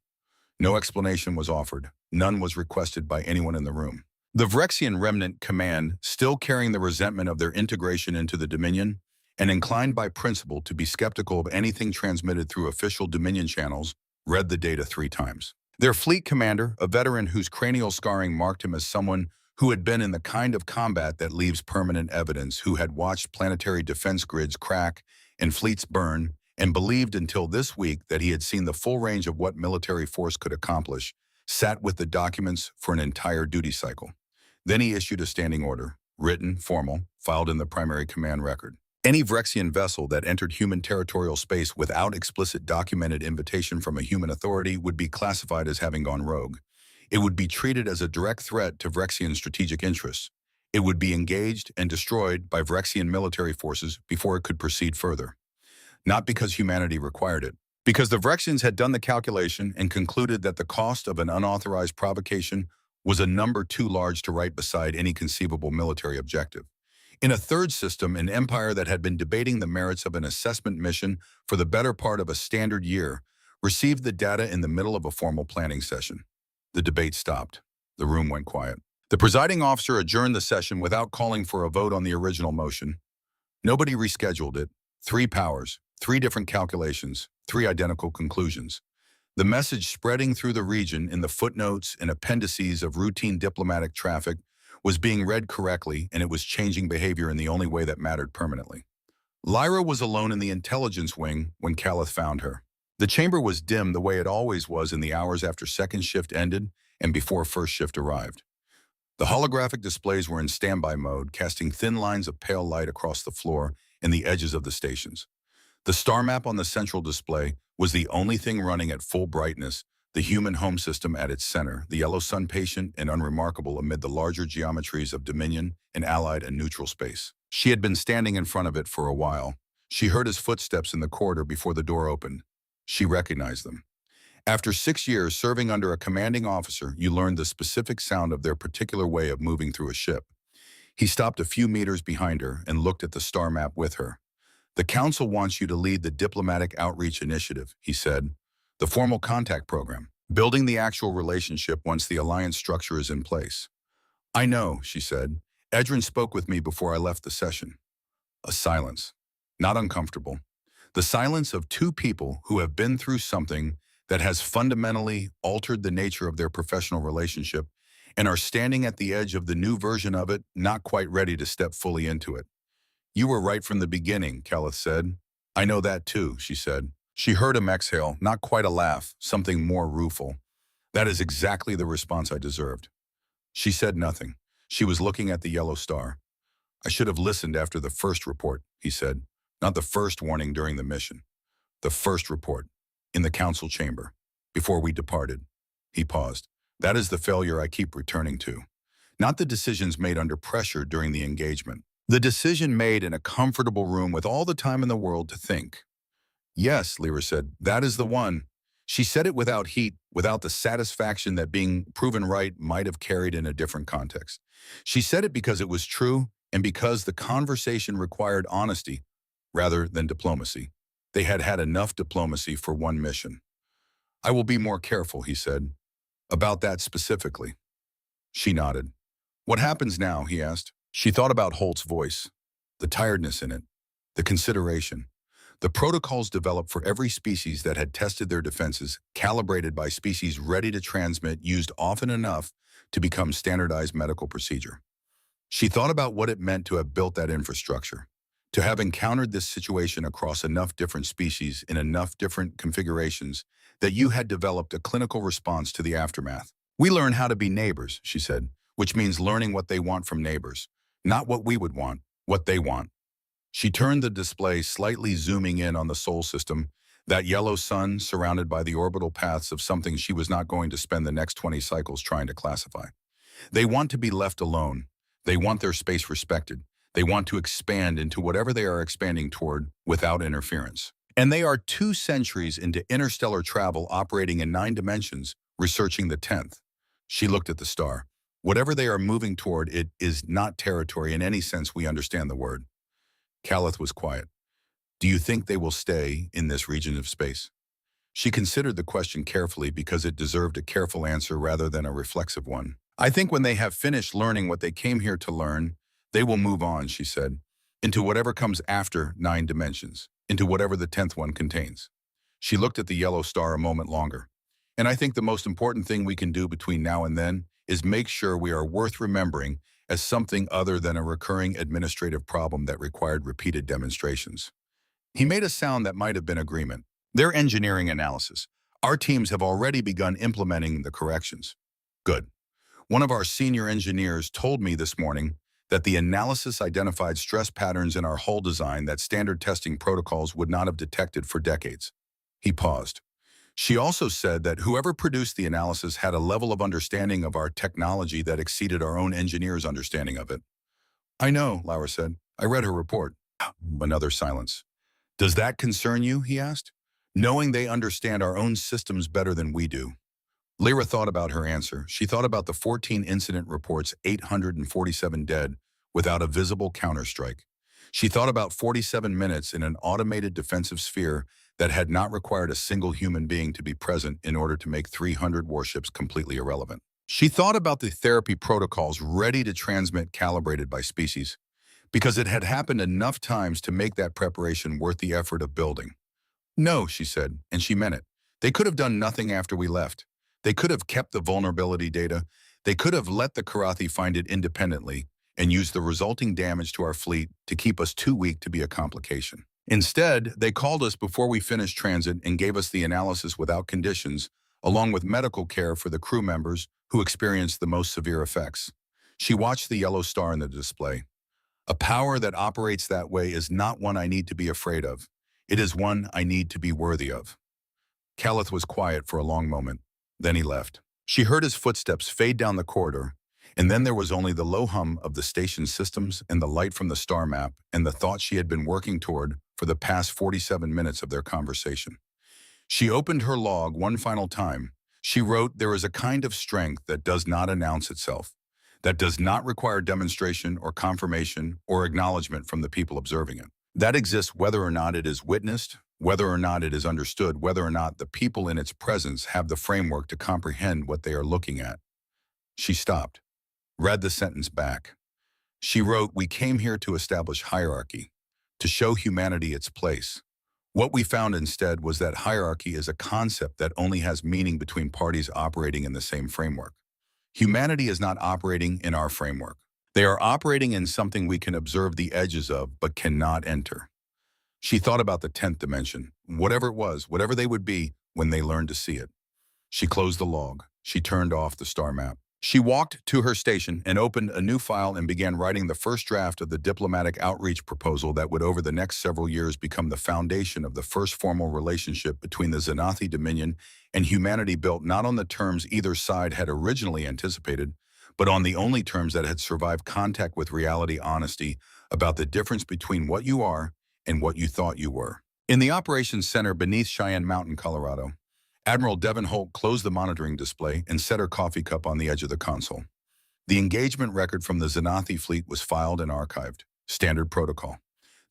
S1: No explanation was offered. None was requested by anyone in the room. The Vrexian Remnant Command, still carrying the resentment of their integration into the Dominion, and inclined by principle to be skeptical of anything transmitted through official Dominion channels, read the data 3 times. Their fleet commander, a veteran whose cranial scarring marked him as someone who had been in the kind of combat that leaves permanent evidence, who had watched planetary defense grids crack and fleets burn, and believed until this week that he had seen the full range of what military force could accomplish, sat with the documents for an entire duty cycle. Then he issued a standing order, written, formal, filed in the primary command record. Any Vrexian vessel that entered human territorial space without explicit documented invitation from a human authority would be classified as having gone rogue. It would be treated as a direct threat to Vrexian strategic interests. It would be engaged and destroyed by Vrexian military forces before it could proceed further. Not because humanity required it, because the Vrexians had done the calculation and concluded that the cost of an unauthorized provocation was a number too large to write beside any conceivable military objective. In a third system, an empire that had been debating the merits of an assessment mission for the better part of a standard year received the data in the middle of a formal planning session. The debate stopped. The room went quiet. The presiding officer adjourned the session without calling for a vote on the original motion. Nobody rescheduled it. 3 powers, 3 different calculations, 3 identical conclusions. The message spreading through the region in the footnotes and appendices of routine diplomatic traffic was being read correctly, and it was changing behavior in the only way that mattered permanently. Lyra was alone in the intelligence wing when Calith found her. The chamber was dim the way it always was in the hours after second shift ended and before first shift arrived. The holographic displays were in standby mode, casting thin lines of pale light across the floor and the edges of the stations. The star map on the central display was the only thing running at full brightness, the human home system at its center, the yellow sun patient and unremarkable amid the larger geometries of Dominion and Allied and neutral space. She had been standing in front of it for a while. She heard his footsteps in the corridor before the door opened. She recognized them. After 6 years serving under a commanding officer, you learned the specific sound of their particular way of moving through a ship. He stopped a few meters behind her and looked at the star map with her. "The Council wants you to lead the Diplomatic Outreach Initiative," he said. "The formal contact program, building the actual relationship once the alliance structure is in place." "I know," she said. "Edrin spoke with me before I left the session." A silence. Not uncomfortable. The silence of 2 people who have been through something that has fundamentally altered the nature of their professional relationship and are standing at the edge of the new version of it, not quite ready to step fully into it. "You were right from the beginning," Calith said. "I know that too," she said. She heard him exhale, not quite a laugh, something more rueful. "That is exactly the response I deserved." She said nothing. She was looking at the yellow star. I should have listened after the first report, he said. Not the first warning during the mission. The first report. In the council chamber. Before we departed. He paused. That is the failure I keep returning to. Not the decisions made under pressure during the engagement. The decision made in a comfortable room with all the time in the world to think. Yes, Lyra said, that is the one. She said it without heat, without the satisfaction that being proven right might have carried in a different context. She said it because it was true and because the conversation required honesty rather than diplomacy. They had had enough diplomacy for one mission. I will be more careful, he said. About that specifically. She nodded. What happens now, he asked. She thought about Holt's voice, the tiredness in it, the consideration. The protocols developed for every species that had tested their defenses, calibrated by species ready to transmit, used often enough to become standardized medical procedure. She thought about what it meant to have built that infrastructure, to have encountered this situation across enough different species in enough different configurations that you had developed a clinical response to the aftermath. We learn how to be neighbors, she said, which means learning what they want from neighbors, not what we would want, what they want. She turned the display, slightly zooming in on the Sol system, that yellow sun surrounded by the orbital paths of something she was not going to spend the next 20 cycles trying to classify. They want to be left alone. They want their space respected. They want to expand into whatever they are expanding toward without interference. And they are 2 centuries into interstellar travel, operating in 9 dimensions, researching the 10th. She looked at the star. Whatever they are moving toward, it is not territory in any sense we understand the word. Callith was quiet. Do you think they will stay in this region of space? She considered the question carefully because it deserved a careful answer rather than a reflexive one. I think when they have finished learning what they came here to learn, they will move on, she said, into whatever comes after 9 dimensions, into whatever the 10th one contains. She looked at the yellow star a moment longer. And I think the most important thing we can do between now and then is make sure we are worth remembering as something other than a recurring administrative problem that required repeated demonstrations. He made a sound that might have been agreement. Their engineering analysis. Our teams have already begun implementing the corrections. Good. One of our senior engineers told me this morning that the analysis identified stress patterns in our hull design that standard testing protocols would not have detected for decades. He paused. She also said that whoever produced the analysis had a level of understanding of our technology that exceeded our own engineers' understanding of it. I know, Lyra said. I read her report. Another silence. Does that concern you, he asked, knowing they understand our own systems better than we do? Lyra thought about her answer. She thought about the 14 incident reports, 847 dead, without a visible counterstrike. She thought about 47 minutes in an automated defensive sphere that had not required a single human being to be present in order to make 300 warships completely irrelevant. She thought about the therapy protocols ready to transmit calibrated by species, because it had happened enough times to make that preparation worth the effort of building. No, she said, and she meant it. They could have done nothing after we left. They could have kept the vulnerability data. They could have let the Karathi find it independently and used the resulting damage to our fleet to keep us too weak to be a complication. Instead, they called us before we finished transit and gave us the analysis without conditions, along with medical care for the crew members who experienced the most severe effects. She watched the yellow star in the display. A power that operates that way is not one I need to be afraid of. It is one I need to be worthy of. Callith was quiet for a long moment. Then he left. She heard his footsteps fade down the corridor, and then there was only the low hum of the station systems and the light from the star map and the thought she had been working toward for the past 47 minutes of their conversation. She opened her log one final time. She wrote, "There is a kind of strength that does not announce itself, that does not require demonstration or confirmation or acknowledgement from the people observing it. That exists whether or not it is witnessed, whether or not it is understood, whether or not the people in its presence have the framework to comprehend what they are looking at." She stopped, read the sentence back. She wrote, "We came here to establish hierarchy, to show humanity its place. What we found instead was that hierarchy is a concept that only has meaning between parties operating in the same framework. Humanity is not operating in our framework. They are operating in something we can observe the edges of but cannot enter." She thought about the 10th dimension, whatever it was, whatever they would be when they learned to see it. She closed the log. She turned off the star map. She walked to her station and opened a new file and began writing the first draft of the diplomatic outreach proposal that would over the next several years become the foundation of the first formal relationship between the Xanathi Dominion and humanity, built not on the terms either side had originally anticipated, but on the only terms that had survived contact with reality: honesty about the difference between what you are and what you thought you were. In the operations center beneath Cheyenne Mountain, Colorado, Admiral Devon Holt closed the monitoring display and set her coffee cup on the edge of the console. The engagement record from the Xanathi fleet was filed and archived. Standard protocol.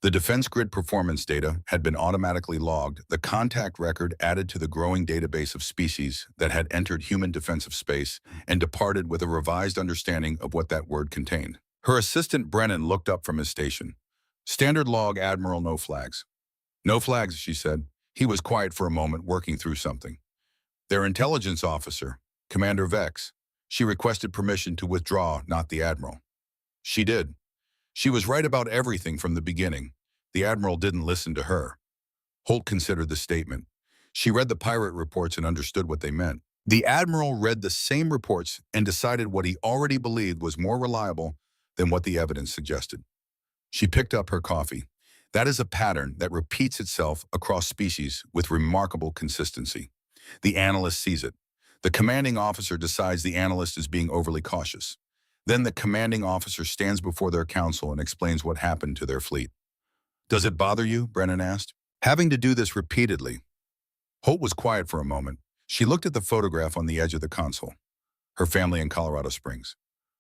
S1: The defense grid performance data had been automatically logged, the contact record added to the growing database of species that had entered human defensive space and departed with a revised understanding of what that word contained. Her assistant Brennan looked up from his station. Standard log, Admiral, no flags. No flags, she said. He was quiet for a moment, working through something. Their intelligence officer, Commander Vex. She requested permission to withdraw, not the Admiral. She did. She was right about everything from the beginning. The Admiral didn't listen to her. Holt considered the statement. She read the pirate reports and understood what they meant. The Admiral read the same reports and decided what he already believed was more reliable than what the evidence suggested. She picked up her coffee. That is a pattern that repeats itself across species with remarkable consistency. The analyst sees it. The commanding officer decides the analyst is being overly cautious. Then the commanding officer stands before their council and explains what happened to their fleet. Does it bother you? Brennan asked. Having to do this repeatedly. Holt was quiet for a moment. She looked at the photograph on the edge of the console. Her family in Colorado Springs.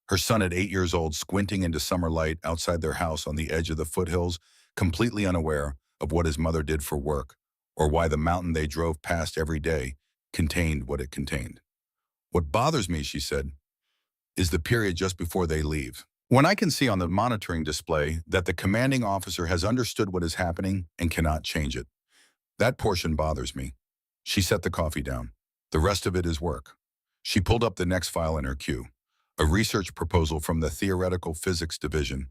S1: Her son at 8 years old, squinting into summer light outside their house on the edge of the foothills, completely unaware of what his mother did for work, or why the mountain they drove past every day contained what it contained. What bothers me, she said, is the period just before they leave. When I can see on the monitoring display that the commanding officer has understood what is happening and cannot change it. That portion bothers me. She set the coffee down. The rest of it is work. She pulled up the next file in her queue. A research proposal from the Theoretical Physics Division.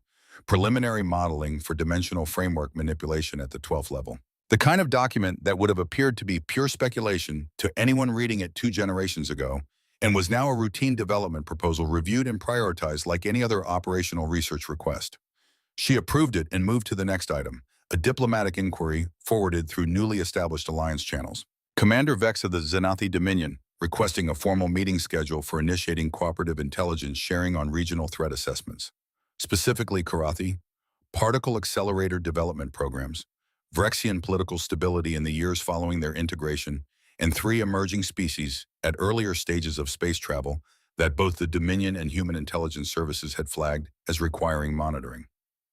S1: Preliminary modeling for dimensional framework manipulation at the 12th level. The kind of document that would have appeared to be pure speculation to anyone reading it 2 generations ago, and was now a routine development proposal reviewed and prioritized like any other operational research request. She approved it and moved to the next item, a diplomatic inquiry forwarded through newly established alliance channels. Commander Vex of the Xanathi Dominion, requesting a formal meeting schedule for initiating cooperative intelligence sharing on regional threat assessments. Specifically Karathi, particle accelerator development programs, Vrexian political stability in the years following their integration, and 3 emerging species at earlier stages of space travel that both the Dominion and Human Intelligence Services had flagged as requiring monitoring.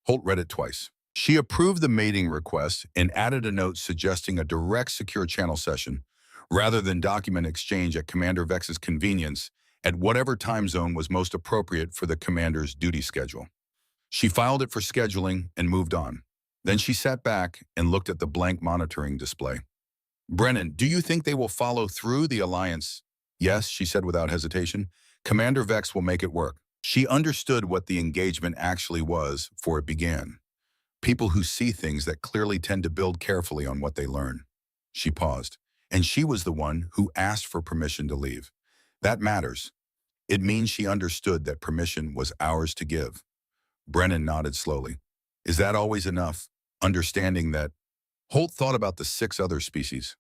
S1: Holt read it twice. She approved the meeting request and added a note suggesting a direct secure channel session, rather than document exchange at Commander Vex's convenience at whatever time zone was most appropriate for the commander's duty schedule. She filed it for scheduling and moved on. Then she sat back and looked at the blank monitoring display. Brennan, do you think they will follow through the alliance? Yes, she said without hesitation. Commander Vex will make it work. She understood what the engagement actually was, for it began. People who see things that clearly tend to build carefully on what they learn. She paused, and she was the one who asked for permission to leave. That matters. It means she understood that permission was ours to give. Brennan nodded slowly. Is that always enough? Understanding that Holt thought about the 6 other species,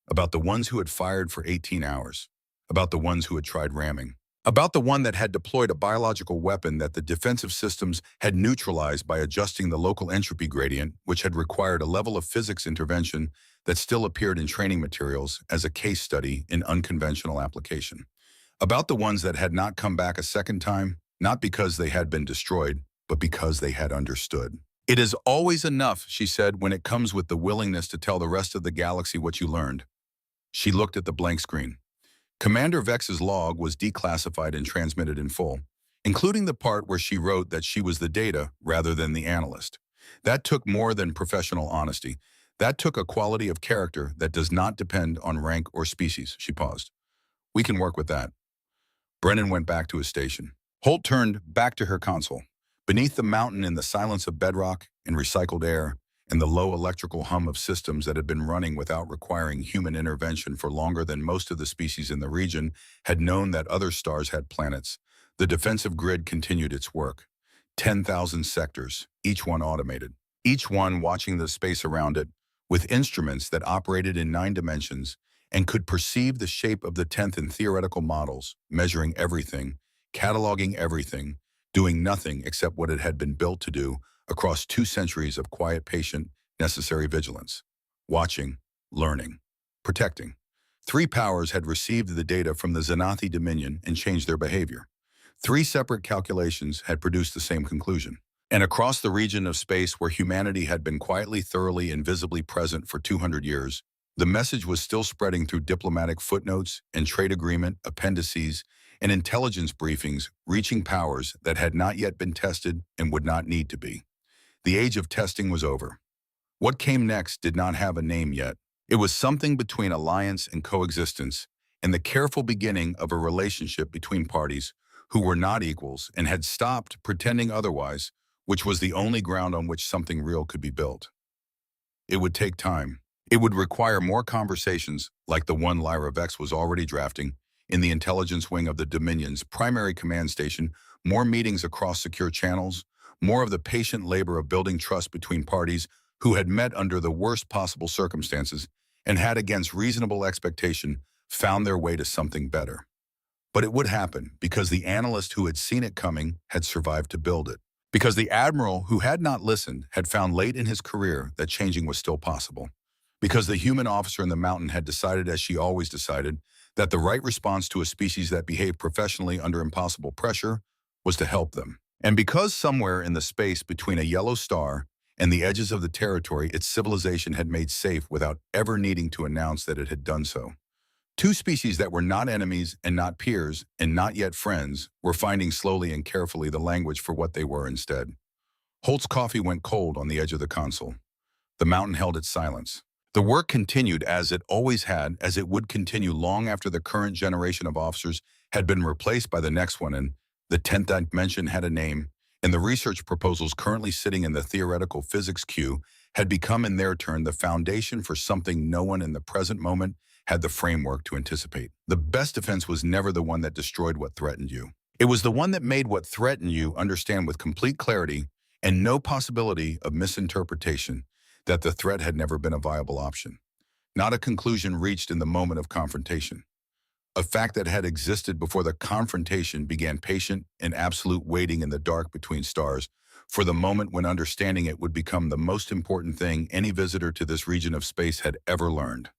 S1: about the ones who had fired for 18 hours, about the ones who had tried ramming, about the one that had deployed a biological weapon that the defensive systems had neutralized by adjusting the local entropy gradient, which had required a level of physics intervention that still appeared in training materials as a case study in unconventional application, about the ones that had not come back a second time, not because they had been destroyed, but because they had understood. It is always enough, she said, when it comes with the willingness to tell the rest of the galaxy what you learned. She looked at the blank screen. Commander Vex's log was declassified and transmitted in full, including the part where she wrote that she was the data rather than the analyst. That took more than professional honesty. That took a quality of character that does not depend on rank or species. She paused. We can work with that. Brennan went back to his station. Holt turned back to her console. Beneath the mountain, in the silence of bedrock and recycled air, and the low electrical hum of systems that had been running without requiring human intervention for longer than most of the species in the region had known that other stars had planets, The defensive grid continued its work. 10,000 sectors, each one automated, each one watching the space around it, with instruments that operated in 9 dimensions and could perceive the shape of the 10th in theoretical models, measuring everything, cataloging everything, doing nothing except what it had been built to do across 2 centuries of quiet, patient, necessary vigilance. Watching, learning, protecting. 3 powers had received the data from the Xanathi Dominion and changed their behavior. 3 separate calculations had produced the same conclusion. And across the region of space where humanity had been quietly, thoroughly, and visibly present for 200 years, the message was still spreading through diplomatic footnotes and trade agreement appendices and intelligence briefings, reaching powers that had not yet been tested and would not need to be. The age of testing was over. What came next did not have a name yet. It was something between alliance and coexistence, and the careful beginning of a relationship between parties who were not equals and had stopped pretending otherwise, which was the only ground on which something real could be built. It would take time. It would require more conversations like the one Lyra Vex was already drafting in the intelligence wing of the Dominion's primary command station, more meetings across secure channels, more of the patient labor of building trust between parties who had met under the worst possible circumstances and had, against reasonable expectation, found their way to something better. But it would happen because the analyst who had seen it coming had survived to build it. Because the admiral who had not listened had found late in his career that changing was still possible. Because the human officer in the mountain had decided, as she always decided, that the right response to a species that behaved professionally under impossible pressure was to help them. And because somewhere in the space between a yellow star and the edges of the territory its civilization had made safe without ever needing to announce that it had done so, 2 species that were not enemies and not peers and not yet friends were finding slowly and carefully the language for what they were instead. Holt's coffee went cold on the edge of the console. The mountain held its silence. The work continued as it always had, as it would continue long after the current generation of officers had been replaced by the next one, and the 10th dimension had a name, and the research proposals currently sitting in the theoretical physics queue had become in their turn the foundation for something no one in the present moment had the framework to anticipate. The best defense was never the one that destroyed what threatened you. It was the one that made what threatened you understand with complete clarity and no possibility of misinterpretation that the threat had never been a viable option. Not a conclusion reached in the moment of confrontation. A fact that had existed before the confrontation began patient and absolute waiting in the dark between stars for the moment when understanding it would become the most important thing any visitor to this region of space had ever learned.